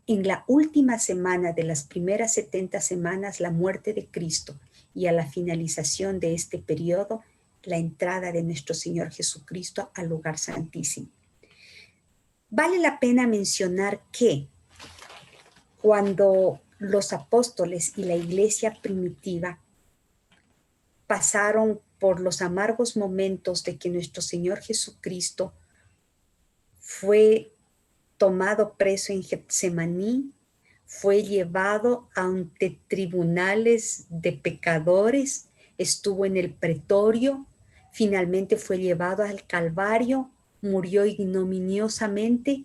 Speaker 4: En la última semana de las primeras 70 semanas, la muerte de Cristo, y a la finalización de este periodo, la entrada de nuestro Señor Jesucristo al lugar santísimo. Vale la pena mencionar que cuando los apóstoles y la iglesia primitiva pasaron por los amargos momentos de que nuestro Señor Jesucristo fue tomado preso en Getsemaní, fue llevado ante tribunales de pecadores, estuvo en el pretorio, finalmente fue llevado al Calvario, murió ignominiosamente,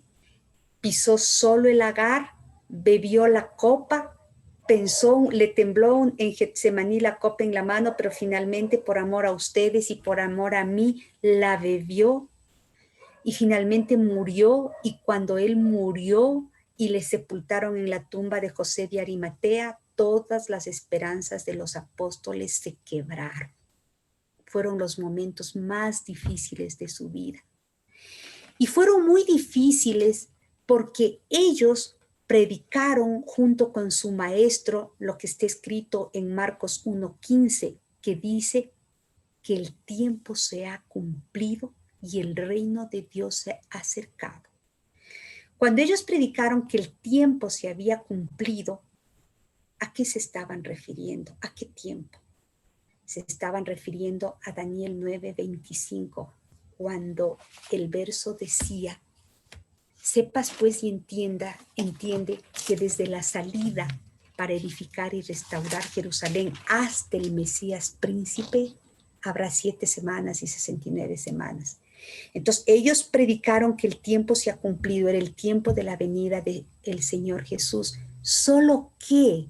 Speaker 4: pisó solo el lagar, bebió la copa, pensó, le tembló en Getsemaní la copa en la mano, pero finalmente por amor a ustedes y por amor a mí la bebió y finalmente murió. Y cuando él murió y le sepultaron en la tumba de José de Arimatea, todas las esperanzas de los apóstoles se quebraron. Fueron los momentos más difíciles de su vida. Y fueron muy difíciles porque ellos predicaron junto con su maestro lo que está escrito en Marcos 1:15, que dice que el tiempo se ha cumplido y el reino de Dios se ha acercado. Cuando ellos predicaron que el tiempo se había cumplido, ¿a qué se estaban refiriendo? ¿A qué tiempo? Se estaban refiriendo a Daniel 9:25, cuando el verso decía: sepas pues y entiende que desde la salida para edificar y restaurar Jerusalén hasta el Mesías príncipe habrá 7 semanas y 69 semanas. Entonces ellos predicaron que el tiempo se ha cumplido, era el tiempo de la venida del Señor Jesús, solo que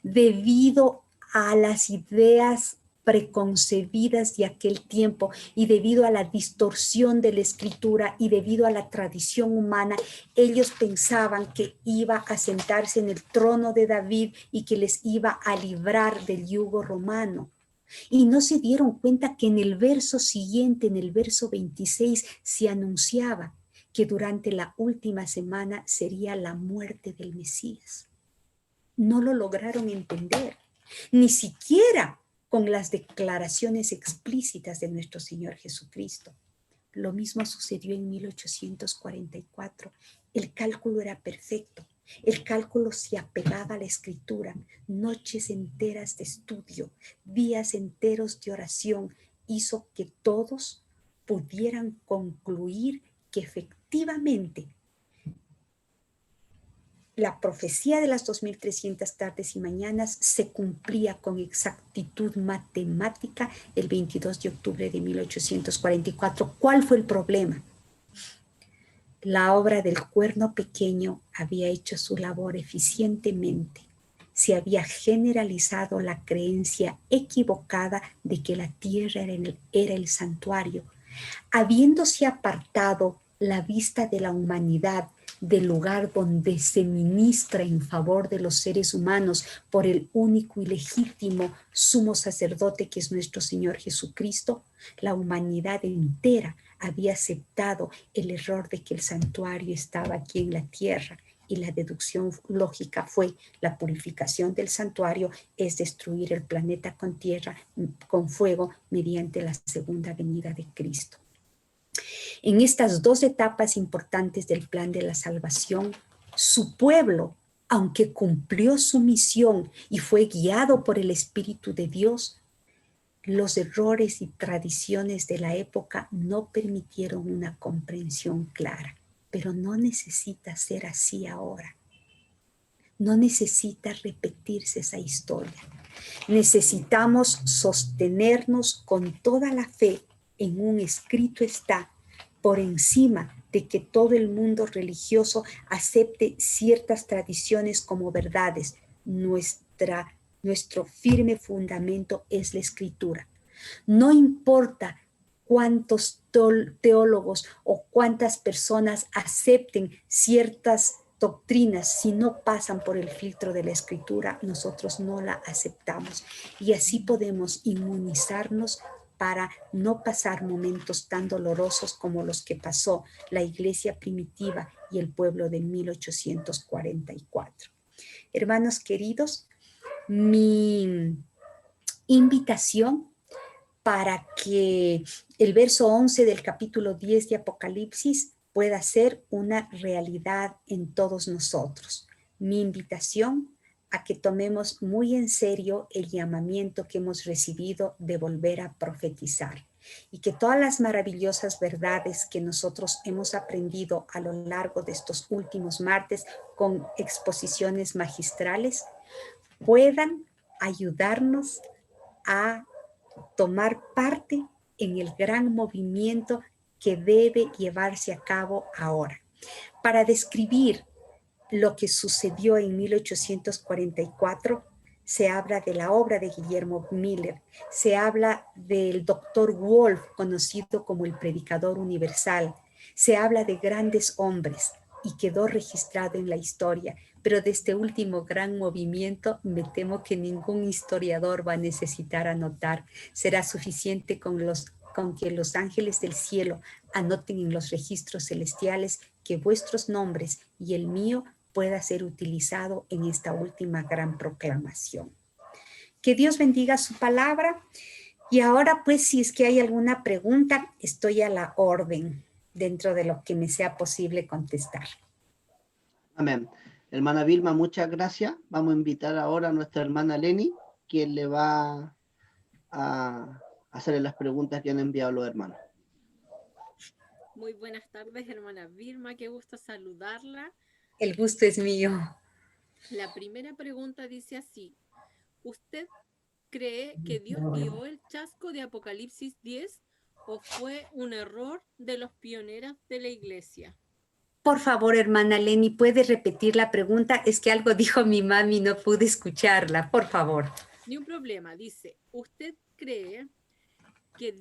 Speaker 4: debido a las ideas preconcebidas de aquel tiempo y debido a la distorsión de la escritura y debido a la tradición humana, ellos pensaban que iba a sentarse en el trono de David y que les iba a librar del yugo romano. Y no se dieron cuenta que en el verso siguiente, en el verso 26, se anunciaba que durante la última semana sería la muerte del Mesías. No lo lograron entender, ni siquiera con las declaraciones explícitas de nuestro Señor Jesucristo. Lo mismo sucedió en 1844. El cálculo era perfecto. El cálculo se apegaba a la escritura. Noches enteras de estudio, días enteros de oración, hizo que todos pudieran concluir que efectivamente la profecía de las 2300 tardes y mañanas se cumplía con exactitud matemática el 22 de octubre de 1844. ¿Cuál fue el problema? La obra del cuerno pequeño había hecho su labor eficientemente. Se había generalizado la creencia equivocada de que la tierra era el santuario, habiéndose apartado la vista de la humanidad del lugar donde se ministra en favor de los seres humanos por el único y legítimo sumo sacerdote que es nuestro Señor Jesucristo. La humanidad entera había aceptado el error de que el santuario estaba aquí en la tierra, y la deducción lógica fue: la purificación del santuario es destruir el planeta con tierra, con fuego, mediante la segunda venida de Cristo. En estas 2 etapas importantes del plan de la salvación, su pueblo, aunque cumplió su misión y fue guiado por el Espíritu de Dios, los errores y tradiciones de la época no permitieron una comprensión clara. Pero no necesita ser así ahora. No necesita repetirse esa historia. Necesitamos sostenernos con toda la fe en un escrito está, por encima de que todo el mundo religioso acepte ciertas tradiciones como verdades. Nuestro firme fundamento es la escritura. No importa cuántos teólogos o cuántas personas acepten ciertas doctrinas, si no pasan por el filtro de la escritura, nosotros no la aceptamos. Y así podemos inmunizarnos para no pasar momentos tan dolorosos como los que pasó la iglesia primitiva y el pueblo de 1844. Hermanos queridos, mi invitación para que el verso 11 del capítulo 10 de Apocalipsis pueda ser una realidad en todos nosotros. Mi invitación a que tomemos muy en serio el llamamiento que hemos recibido de volver a profetizar, y que todas las maravillosas verdades que nosotros hemos aprendido a lo largo de estos últimos martes con exposiciones magistrales puedan ayudarnos a tomar parte en el gran movimiento que debe llevarse a cabo ahora. Para describir lo que sucedió en 1844, se habla de la obra de Guillermo Miller, se habla del doctor Wolf, conocido como el predicador universal, se habla de grandes hombres y quedó registrado en la historia, pero de este último gran movimiento me temo que ningún historiador va a necesitar anotar. Será suficiente con los con que los ángeles del cielo anoten en los registros celestiales que vuestros nombres y el mío pueda ser utilizado en esta última gran proclamación. Que Dios bendiga su palabra. Y ahora, pues, si es que hay alguna pregunta, estoy a la orden dentro de lo que me sea posible contestar.
Speaker 3: Amén. Hermana Vilma, muchas gracias. Vamos a invitar ahora a nuestra hermana Leni, quien le va a hacerle las preguntas que han enviado los hermanos.
Speaker 5: Muy buenas tardes, hermana Vilma, qué gusto saludarla.
Speaker 4: El gusto es mío.
Speaker 5: La primera pregunta dice así: ¿usted cree que Dios guió el chasco de Apocalipsis 10 o fue un error de los pioneros de la iglesia?
Speaker 4: Por favor, hermana Leni, ¿puede repetir la pregunta? Es que algo dijo mi mami y no pude escucharla. Por favor.
Speaker 5: Ni un problema. Dice, ¿usted cree que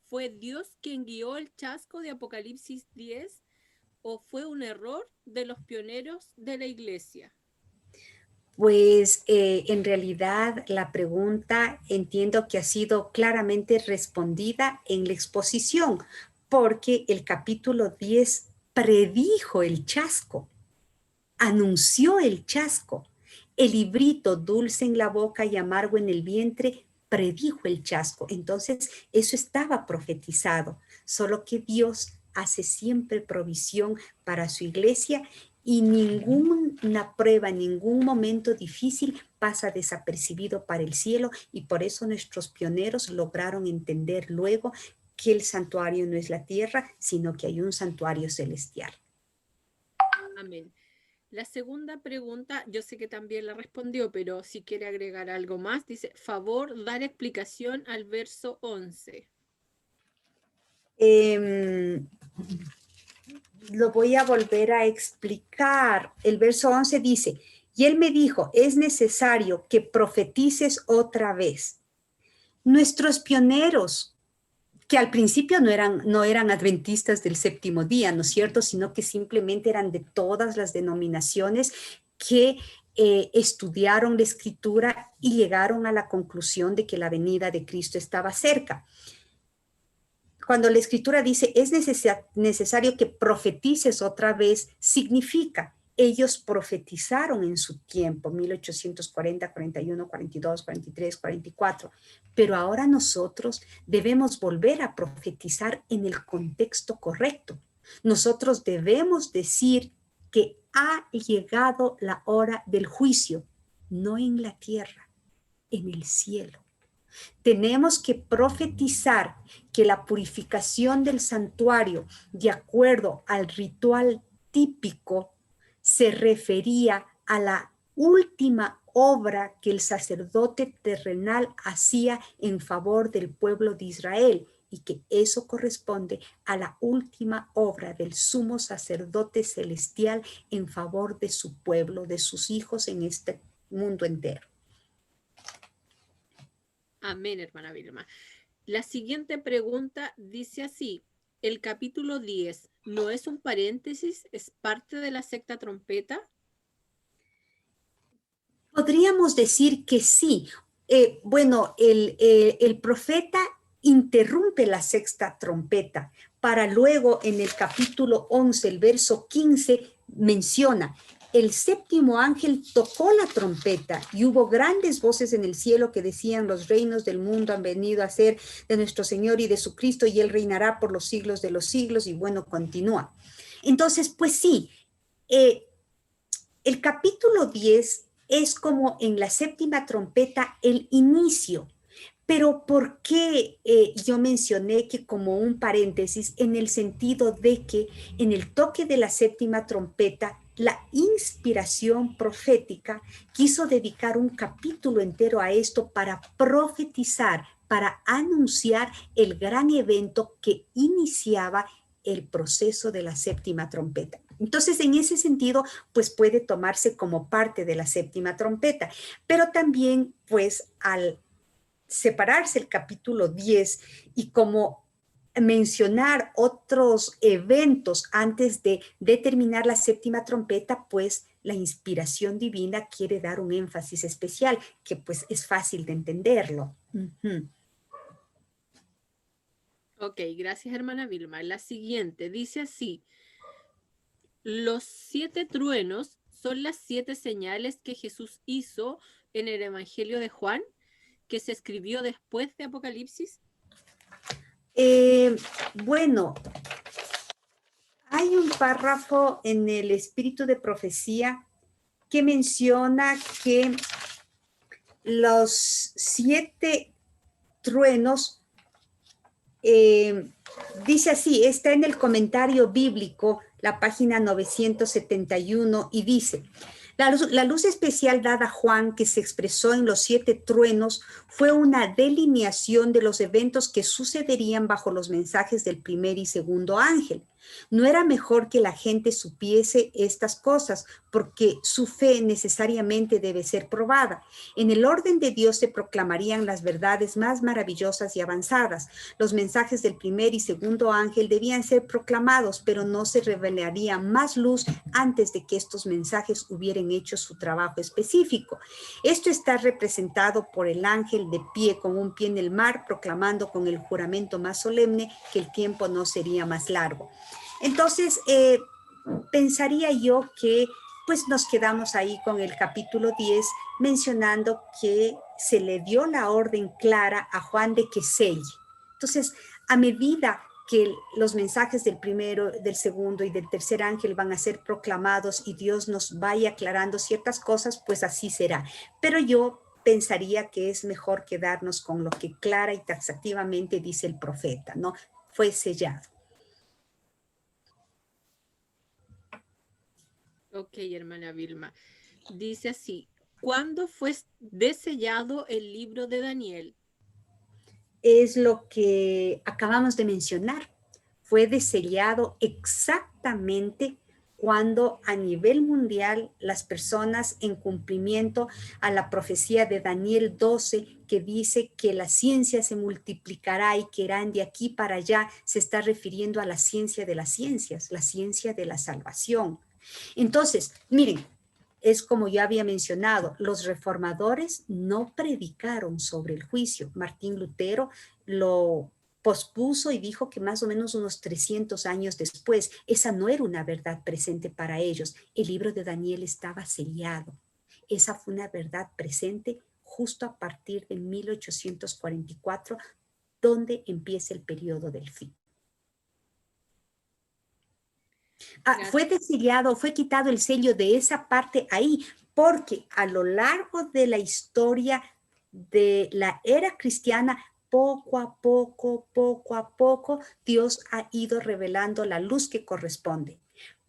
Speaker 5: fue Dios quien guió el chasco de Apocalipsis 10 o fue un error de los pioneros de la iglesia?
Speaker 4: Pues en realidad la pregunta entiendo que ha sido claramente respondida en la exposición, porque el capítulo 10 predijo el chasco, anunció el chasco. El librito dulce en la boca y amargo en el vientre predijo el chasco. Entonces eso estaba profetizado, solo que Dios hace siempre provisión para su iglesia y ninguna prueba, ningún momento difícil pasa desapercibido para el cielo, y por eso nuestros pioneros lograron entender luego que el santuario no es la tierra, sino que hay un santuario celestial.
Speaker 5: Amén. La segunda pregunta, yo sé que también la respondió, pero si quiere agregar algo más, dice, favor, dar explicación al verso 11.
Speaker 4: Lo voy a volver a explicar. El verso 11 dice, y él me dijo, es necesario que profetices otra vez. Nuestros pioneros, que al principio no eran adventistas del séptimo día, ¿no es cierto?, sino que simplemente eran de todas las denominaciones que estudiaron la escritura y llegaron a la conclusión de que la venida de Cristo estaba cerca. Cuando la escritura dice es necesario que profetices otra vez, significa ellos profetizaron en su tiempo, 1840, 41, 42, 43, 44, pero ahora nosotros debemos volver a profetizar en el contexto correcto. Nosotros debemos decir que ha llegado la hora del juicio, no en la tierra, en el cielo. Tenemos que profetizar que la purificación del santuario, de acuerdo al ritual típico, se refería a la última obra que el sacerdote terrenal hacía en favor del pueblo de Israel, y que eso corresponde a la última obra del sumo sacerdote celestial en favor de su pueblo, de sus hijos en este mundo entero.
Speaker 5: Amén, hermana Vilma. La siguiente pregunta dice así, el capítulo 10, ¿no es un paréntesis? ¿Es parte de la sexta trompeta?
Speaker 4: Podríamos decir que sí. El profeta interrumpe la sexta trompeta para luego en el capítulo 11, el verso 15, menciona, el séptimo ángel tocó la trompeta y hubo grandes voces en el cielo que decían, los reinos del mundo han venido a ser de nuestro Señor y de su Cristo, y él reinará por los siglos de los siglos, y bueno, continúa. Entonces, pues sí, el capítulo 10 es como en la séptima trompeta el inicio. Pero ¿por qué yo mencioné que como un paréntesis? En el sentido de que en el toque de la séptima trompeta, la inspiración profética quiso dedicar un capítulo entero a esto para profetizar, para anunciar el gran evento que iniciaba el proceso de la séptima trompeta. Entonces, en ese sentido, pues puede tomarse como parte de la séptima trompeta, pero también, pues, al separarse el capítulo 10 y como mencionar otros eventos antes de determinar la séptima trompeta, pues la inspiración divina quiere dar un énfasis especial, que pues es fácil de entenderlo.
Speaker 5: Ok, gracias hermana Vilma. La siguiente dice así. Los 7 truenos son las 7 señales que Jesús hizo en el Evangelio de Juan, que se escribió después de Apocalipsis.
Speaker 4: Bueno, hay un párrafo en el Espíritu de Profecía que menciona que los 7 truenos, dice así, está en el comentario bíblico, la página 971, y dice: la luz especial dada a Juan, que se expresó en los 7 truenos, fue una delineación de los eventos que sucederían bajo los mensajes del primer y segundo ángel. No era mejor que la gente supiese estas cosas, porque su fe necesariamente debe ser probada. En el orden de Dios se proclamarían las verdades más maravillosas y avanzadas. Los mensajes del primer y segundo ángel debían ser proclamados, pero no se revelaría más luz antes de que estos mensajes hubieran hecho su trabajo específico. Esto está representado por el ángel de pie con un pie en el mar, proclamando con el juramento más solemne que el tiempo no sería más largo. Entonces, pensaría yo que pues nos quedamos ahí con el capítulo 10, mencionando que se le dio la orden clara a Juan de que selle. Entonces, a medida que los mensajes del primero, del segundo y del tercer ángel van a ser proclamados y Dios nos vaya aclarando ciertas cosas, pues así será. Pero yo pensaría que es mejor quedarnos con lo que clara y taxativamente dice el profeta, ¿no? Fue sellado.
Speaker 5: Ok, hermana Vilma. Dice así, ¿cuándo fue desellado el libro de Daniel?
Speaker 4: Es lo que acabamos de mencionar. Fue desellado exactamente cuando a nivel mundial las personas, en cumplimiento a la profecía de Daniel 12, que dice que la ciencia se multiplicará y que irán de aquí para allá, se está refiriendo a la ciencia de las ciencias, la ciencia de la salvación. Entonces, miren, es como ya había mencionado, los reformadores no predicaron sobre el juicio. Martín Lutero lo pospuso y dijo que más o menos unos 300 años después, esa no era una verdad presente para ellos. El libro de Daniel estaba sellado. Esa fue una verdad presente justo a partir de 1844, donde empieza el periodo del fin. Fue desellado, fue quitado el sello de esa parte ahí, porque a lo largo de la historia de la era cristiana, poco a poco, Dios ha ido revelando la luz que corresponde.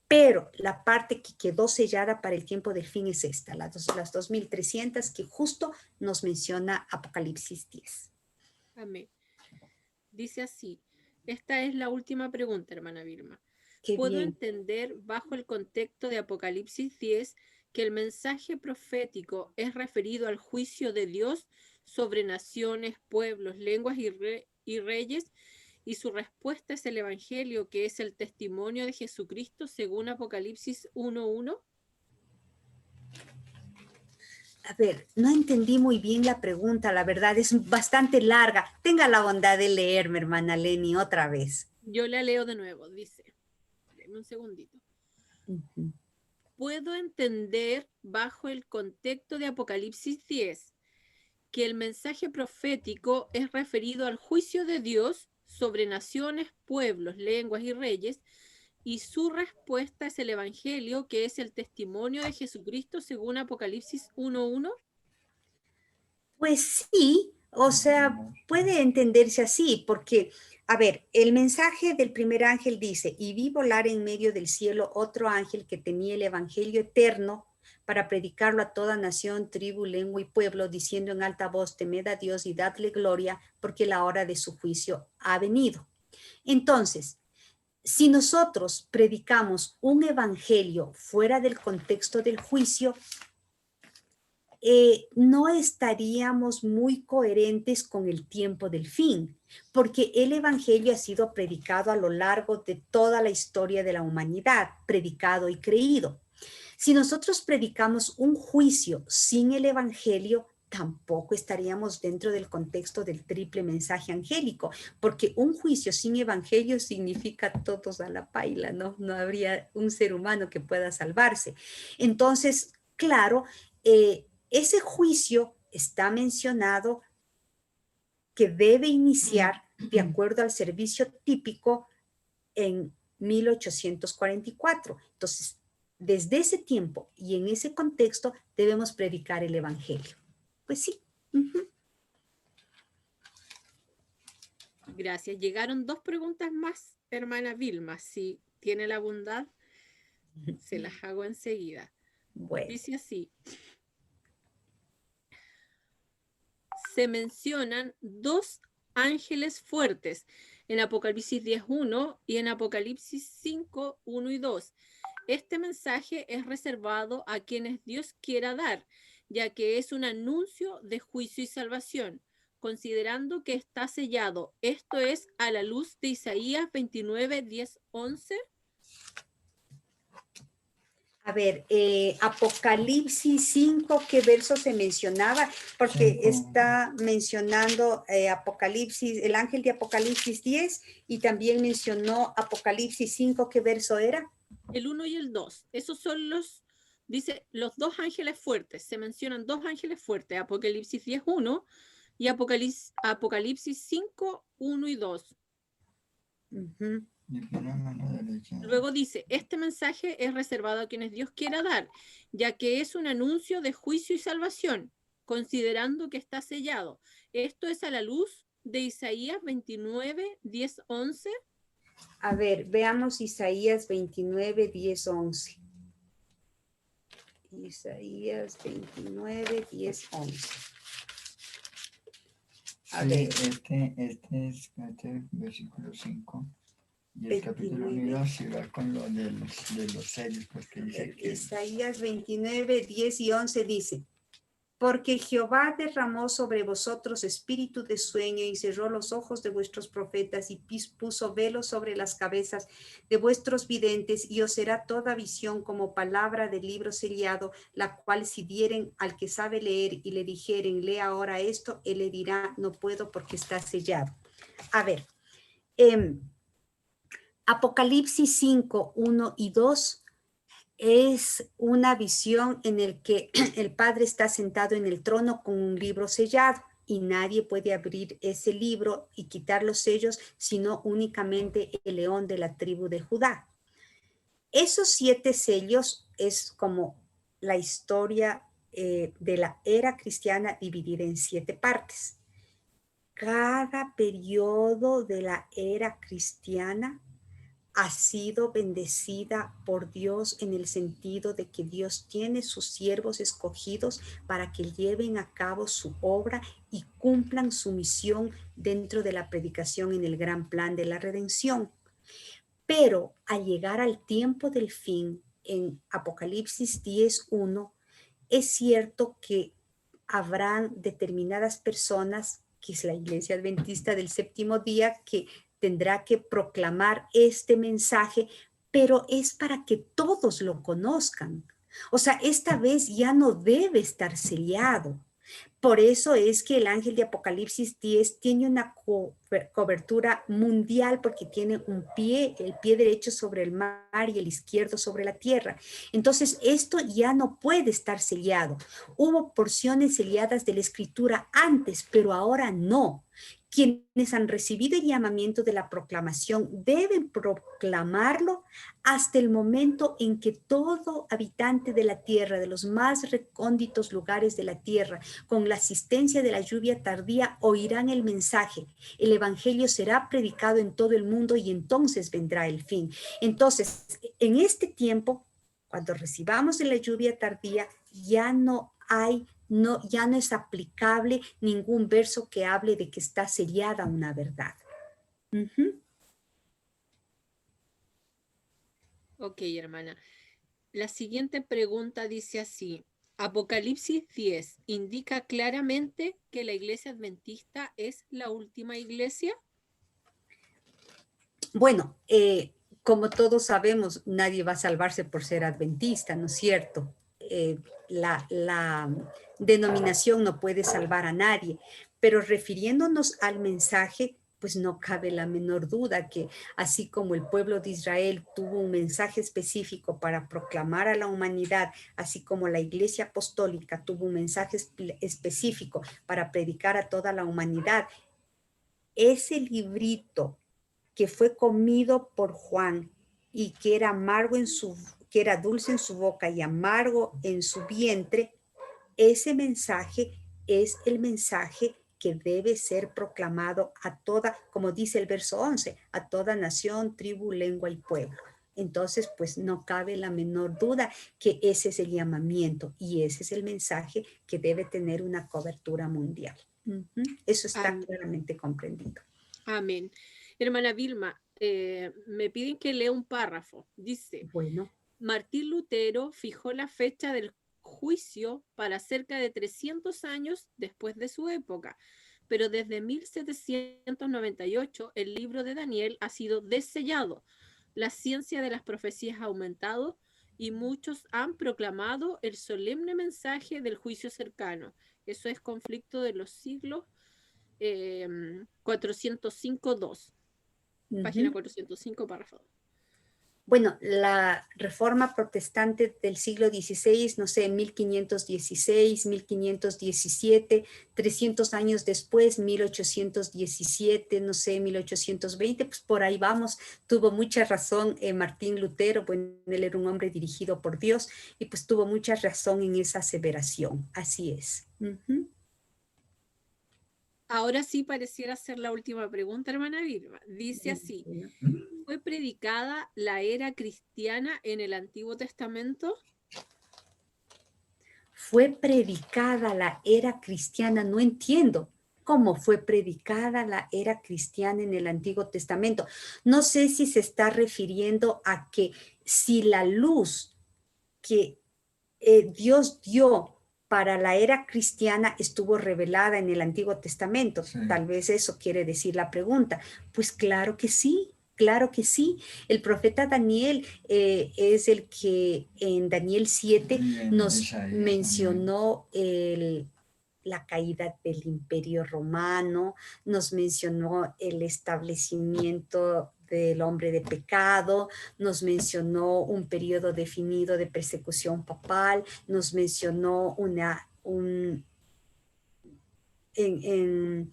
Speaker 4: Pero la parte que quedó sellada para el tiempo del fin es esta, las 2300 que justo nos menciona Apocalipsis 10.
Speaker 5: Amén. Dice así, esta es la última pregunta, hermana Vilma.
Speaker 4: Qué
Speaker 5: ¿Puedo
Speaker 4: bien.
Speaker 5: entender bajo el contexto de Apocalipsis 10 que el mensaje profético es referido al juicio de Dios sobre naciones, pueblos, lenguas y reyes, y su respuesta es el Evangelio, que es el testimonio de Jesucristo según Apocalipsis 1:1?
Speaker 4: A ver, no entendí muy bien la pregunta, la verdad es bastante larga. Tenga la bondad de leerme, hermana Leni, otra vez.
Speaker 5: Yo la leo de nuevo, dice. Deme un segundito.
Speaker 4: Uh-huh.
Speaker 5: Puedo entender bajo el contexto de Apocalipsis 10 que el mensaje profético es referido al juicio de Dios sobre naciones, pueblos, lenguas y reyes, y su respuesta es el Evangelio, que es el testimonio de Jesucristo según Apocalipsis 1:1.
Speaker 4: Pues sí, o sea, puede entenderse así, porque, a ver, el mensaje del primer ángel dice, y vi volar en medio del cielo otro ángel que tenía el Evangelio eterno para predicarlo a toda nación, tribu, lengua y pueblo, diciendo en alta voz, temed a Dios y dadle gloria, porque la hora de su juicio ha venido. Entonces, si nosotros predicamos un evangelio fuera del contexto del juicio, no estaríamos muy coherentes con el tiempo del fin, porque el evangelio ha sido predicado a lo largo de toda la historia de la humanidad, predicado y creído. Si nosotros predicamos un juicio sin el evangelio, tampoco estaríamos dentro del contexto del triple mensaje angélico, porque un juicio sin evangelio significa todos a la paila, ¿no? No habría un ser humano que pueda salvarse. Entonces, claro, ese juicio está mencionado que debe iniciar de acuerdo al servicio típico en 1844. Entonces, desde ese tiempo y en ese contexto debemos predicar el evangelio. Pues sí.
Speaker 5: Gracias. Llegaron 2 preguntas más, hermana Vilma. Si tiene la bondad, se las hago enseguida.
Speaker 4: Bueno,
Speaker 5: Dice así. Se mencionan 2 ángeles fuertes en Apocalipsis 10.1 y en Apocalipsis 5.1 y 2. Este mensaje es reservado a quienes Dios quiera dar, ya que es un anuncio de juicio y salvación, considerando que está sellado. Esto es a la luz de Isaías 29, 10, 11.
Speaker 4: a ver, Apocalipsis 5, ¿qué verso se mencionaba? Porque está mencionando Apocalipsis, el ángel de Apocalipsis 10 y también mencionó Apocalipsis 5, ¿qué verso era?
Speaker 5: El 1 y el 2. Esos son dice, los 2 ángeles fuertes. Se mencionan 2 ángeles fuertes, Apocalipsis 10.1 y Apocalipsis 5, 1 y 2. Luego dice, este mensaje es reservado a quienes Dios quiera dar, ya que es un anuncio de juicio y salvación, considerando que está sellado. Esto es a la luz de Isaías 29, 10, 11.
Speaker 4: A ver, veamos Isaías 29, 10, 11. Isaías 29, 10, 11. A ver.
Speaker 6: Este es versículo 5. Y el capítulo 1 se va con lo de los sellos, porque dice que...
Speaker 4: Isaías 29, 10 y 11 dice, porque Jehová derramó sobre vosotros espíritu de sueño y cerró los ojos de vuestros profetas y puso velos sobre las cabezas de vuestros videntes y os será toda visión como palabra del libro sellado, la cual si dieren al que sabe leer y le dijeren, lee ahora esto, él le dirá, no puedo porque está sellado. A ver, Apocalipsis 5, 1 y 2 es una visión en el que el Padre está sentado en el trono con un libro sellado y nadie puede abrir ese libro y quitar los sellos, sino únicamente el león de la tribu de Judá. Esos 7 sellos es como la historia de la era cristiana dividida en 7 partes. Cada periodo de la era cristiana ha sido bendecida por Dios en el sentido de que Dios tiene sus siervos escogidos para que lleven a cabo su obra y cumplan su misión dentro de la predicación en el gran plan de la redención. Pero al llegar al tiempo del fin, en Apocalipsis 10:1, es cierto que habrán determinadas personas, que es la Iglesia Adventista del Séptimo Día, que tendrá que proclamar este mensaje, pero es para que todos lo conozcan. O sea, esta vez ya no debe estar sellado. Por eso es que el ángel de Apocalipsis 10 tiene una cobertura mundial porque tiene un pie, el pie derecho sobre el mar y el izquierdo sobre la tierra. Entonces, esto ya no puede estar sellado. Hubo porciones selladas de la escritura antes, pero ahora no. Quienes han recibido el llamamiento de la proclamación deben proclamarlo hasta el momento en que todo habitante de la tierra, de los más recónditos lugares de la tierra, con la asistencia de la lluvia tardía, oirán el mensaje. El evangelio será predicado en todo el mundo y entonces vendrá el fin. Entonces, en este tiempo, cuando recibamos la lluvia tardía, ya no es aplicable ningún verso que hable de que está sellada una verdad.
Speaker 5: Ok, hermana. La siguiente pregunta dice así. Apocalipsis 10 indica claramente que la iglesia adventista es la última iglesia.
Speaker 4: Bueno, como todos sabemos, nadie va a salvarse por ser adventista, ¿no es cierto? la denominación no puede salvar a nadie, pero refiriéndonos al mensaje, pues no cabe la menor duda que así como el pueblo de Israel tuvo un mensaje específico para proclamar a la humanidad, así como la Iglesia Apostólica tuvo un mensaje específico para predicar a toda la humanidad, ese librito que fue comido por Juan y que era amargo que era dulce en su boca y amargo en su vientre, ese mensaje es el mensaje que debe ser proclamado a toda, como dice el verso 11, a toda nación, tribu, lengua y pueblo. Entonces, pues no cabe la menor duda que ese es el llamamiento y ese es el mensaje que debe tener una cobertura mundial. Eso está
Speaker 5: Amén.
Speaker 4: claramente comprendido.
Speaker 5: Amén. Hermana Vilma, me piden que lea un párrafo. Dice,
Speaker 4: Bueno,
Speaker 5: Martín Lutero fijó la fecha del juicio para cerca de 300 años después de su época, pero desde 1798 el libro de Daniel ha sido desellado, la ciencia de las profecías ha aumentado y muchos han proclamado el solemne mensaje del juicio cercano. Eso es Conflicto de los Siglos 405.2, página 405, párrafo 2.
Speaker 4: bueno, la reforma protestante del siglo XVI, no sé, 1516, 1517, 300 años después, 1817, no sé, 1820, pues por ahí vamos. Tuvo mucha razón Martín Lutero, bueno, él era un hombre dirigido por Dios y pues tuvo mucha razón en esa aseveración. Así es.
Speaker 5: Ahora sí pareciera ser la última pregunta, hermana Vilma. Dice así, ¿fue predicada la era cristiana en el Antiguo Testamento?
Speaker 4: Fue predicada la era cristiana, no entiendo cómo fue predicada la era cristiana en el Antiguo Testamento. No sé si se está refiriendo a que si la luz que Dios dio para la era cristiana estuvo revelada en el Antiguo Testamento.
Speaker 6: Sí.
Speaker 4: Tal vez eso quiere decir la pregunta. Pues claro que sí. Claro que sí. El profeta Daniel es el que en Daniel 7 nos
Speaker 6: Isaías
Speaker 4: mencionó la caída del Imperio Romano, nos mencionó el establecimiento del hombre de pecado, nos mencionó un periodo definido de persecución papal, nos mencionó en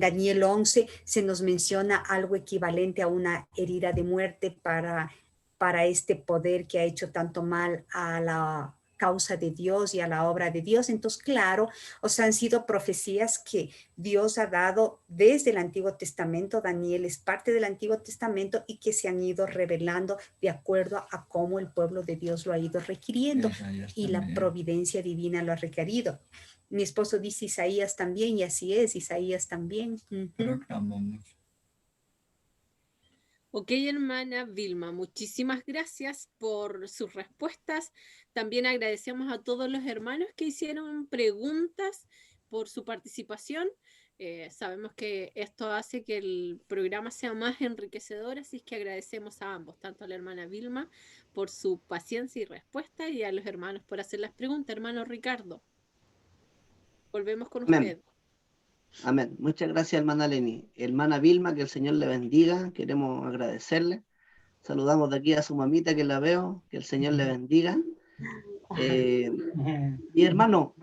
Speaker 4: Daniel 11 se nos menciona algo equivalente a una herida de muerte para este poder que ha hecho tanto mal a la causa de Dios y a la obra de Dios. Entonces, claro, o sea, han sido profecías que Dios ha dado desde el Antiguo Testamento. Daniel es parte del Antiguo Testamento y que se han ido revelando de acuerdo a cómo el pueblo de Dios lo ha ido requiriendo y la providencia divina lo ha requerido. Mi esposo dice Isaías también, y así es, Isaías también.
Speaker 6: Proclamamos.
Speaker 5: Ok, hermana Vilma, muchísimas gracias por sus respuestas. También agradecemos a todos los hermanos que hicieron preguntas por su participación. Sabemos que esto hace que el programa sea más enriquecedor, así que agradecemos a ambos, tanto a la hermana Vilma por su paciencia y respuesta y a los hermanos por hacer las preguntas. Hermano Ricardo, volvemos con
Speaker 3: Amén.
Speaker 5: usted.
Speaker 3: Amén. Muchas gracias, hermana Leni. Hermana Vilma, que el Señor le bendiga. Queremos agradecerle. Saludamos de aquí a su mamita que la veo. Que el Señor le bendiga. Y hermano,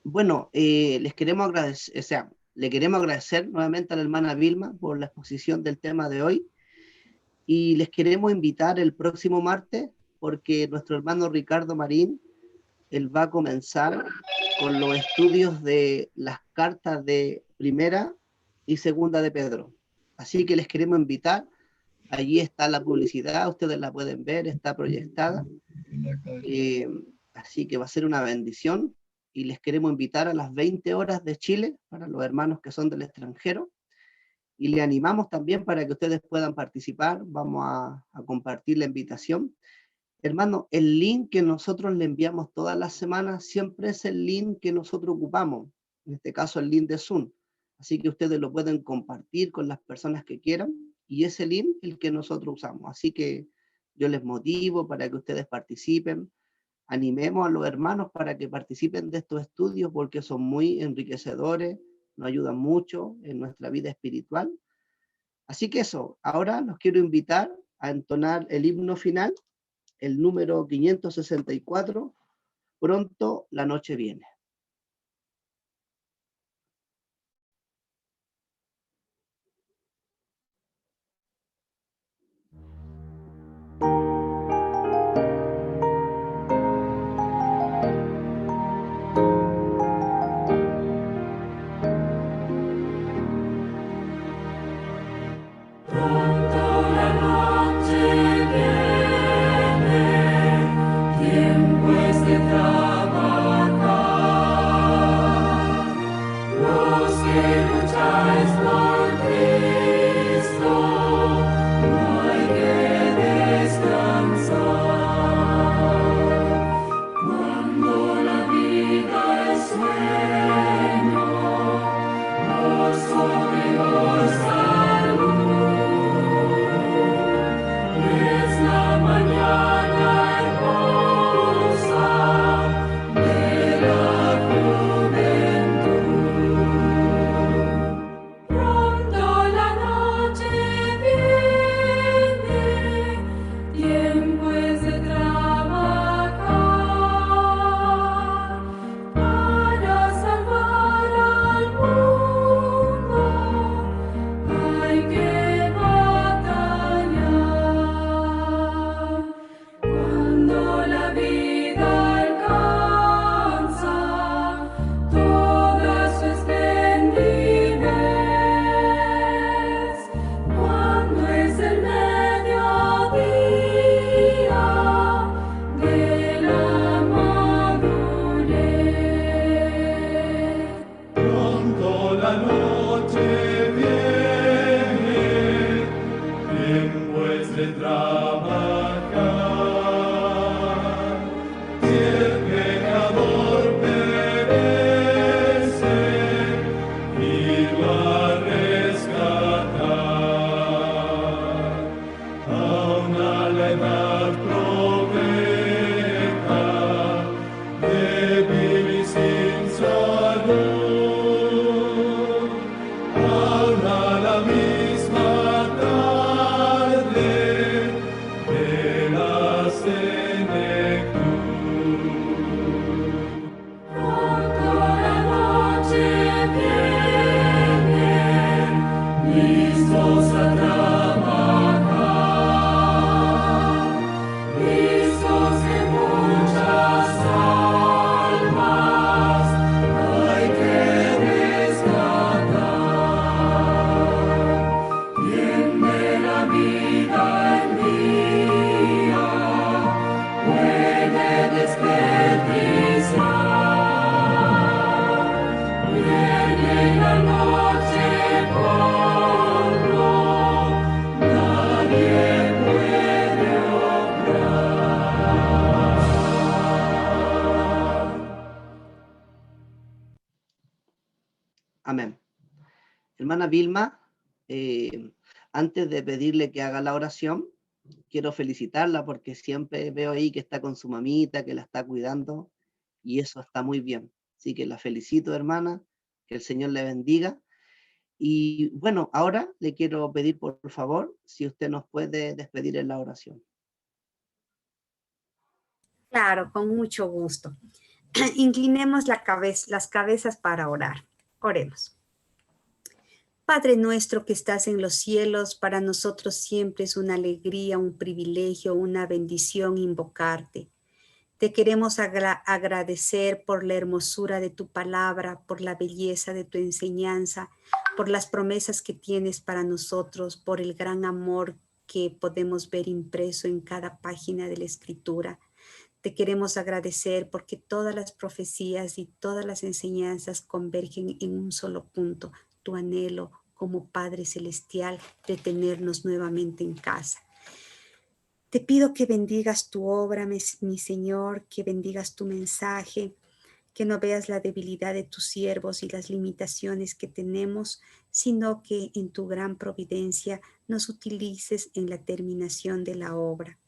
Speaker 3: bueno, les queremos agradecer, o sea, le queremos agradecer nuevamente a la hermana Vilma por la exposición del tema de hoy. Y les queremos invitar el próximo martes, porque nuestro hermano Ricardo Marín, él va a comenzar con los estudios de las cartas de Primera y Segunda de Pedro. Así que les queremos invitar. Allí está la publicidad, ustedes la pueden ver, está proyectada. Así que va a ser una bendición. Y les queremos invitar a las 20 horas de Chile, para los hermanos que son del extranjero. Y le animamos también para que ustedes puedan participar. Vamos a compartir la invitación. Hermano, el link que nosotros le enviamos todas las semanas siempre es el link que nosotros ocupamos, en este caso el link de Zoom. Así que ustedes lo pueden compartir con las personas que quieran y ese link es el que nosotros usamos. Así que yo les motivo para que ustedes participen. animemos a los hermanos para que participen de estos estudios porque son muy enriquecedores, nos ayudan mucho en nuestra vida espiritual. Así que eso, ahora los quiero invitar a entonar el himno final, el número 564, Pronto la noche viene.
Speaker 2: Pronto la noche viene, tiempo es de trabajar. Los que lucháis por Cristo, no hay que descansar. Cuando la vida es sueño, gozo y goza. Es la mañana hermosa de la juventud. Pronto la noche viene, tiempo es de trabajar para salvar al mundo. Hay que batallar. Cuando la vida alcanza toda su esplendidez, cuando es el mediodía de la madurez.
Speaker 1: Pronto la noche viene, tiempo es de trabajar. Si el pecador perece, irlo a rescatar. Aún a la edad proveta, débil y sin salud, aún a la misma tarde de la senectud.
Speaker 2: Pronto la noche viene, listos a trabajar, listos que muchas almas hay que rescatar. Quien de la vida el día puede desperdiciar, viene la noche cuando nadie puede obrar.
Speaker 3: Amén. Hermana Vilma, antes de pedirle que haga la oración, quiero felicitarla porque siempre veo ahí que está con su mamita, que la está cuidando, y eso está muy bien. Así que la felicito, hermana, que el Señor le bendiga. Y bueno, ahora le quiero pedir, por favor, si usted nos puede despedir en la oración.
Speaker 4: Claro, con mucho gusto. Inclinemos las cabezas para orar. Oremos. Padre nuestro que estás en los cielos, para nosotros siempre es una alegría, un privilegio, una bendición invocarte. Te queremos agradecer por la hermosura de tu palabra, por la belleza de tu enseñanza, por las promesas que tienes para nosotros, por el gran amor que podemos ver impreso en cada página de la Escritura. Te queremos agradecer porque todas las profecías y todas las enseñanzas convergen en un solo punto, tu anhelo como Padre Celestial de tenernos nuevamente en casa. Te pido que bendigas tu obra, mi Señor, que bendigas tu mensaje, que no veas la debilidad de tus siervos y las limitaciones que tenemos, sino que en tu gran providencia nos utilices en la terminación de la obra.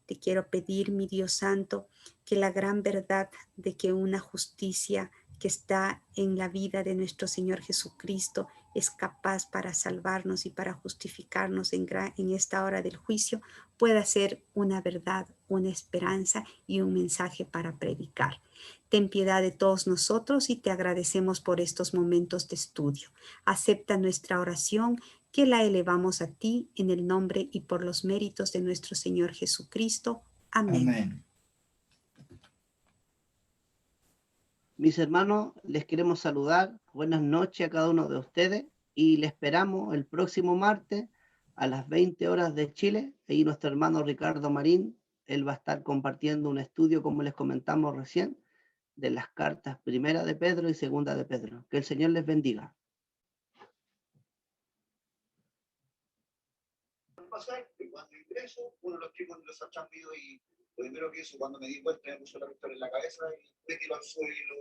Speaker 4: te quiero pedir, mi Dios Santo, que la gran verdad de que una justicia que está en la vida de nuestro Señor Jesucristo es capaz para salvarnos y para justificarnos en esta hora del juicio, pueda ser una verdad, una esperanza y un mensaje para predicar. Ten piedad de todos nosotros y te agradecemos por estos momentos de estudio. Acepta nuestra oración, que la elevamos a ti en el nombre y por los méritos de nuestro Señor Jesucristo. Amén.
Speaker 6: Amén.
Speaker 3: Mis hermanos, les queremos saludar. Buenas noches a cada uno de ustedes y les esperamos el próximo martes a las 20 horas de Chile. Ahí nuestro hermano Ricardo Marín, él va a estar compartiendo un estudio, como les comentamos recién, de las cartas primera de Pedro y segunda de Pedro. Que el Señor les bendiga.
Speaker 7: Cuando ingreso, uno de los chicos los ha chambido y lo primero que hizo cuando me di vuelta me puso la pistola en la cabeza y me tiró al suelo.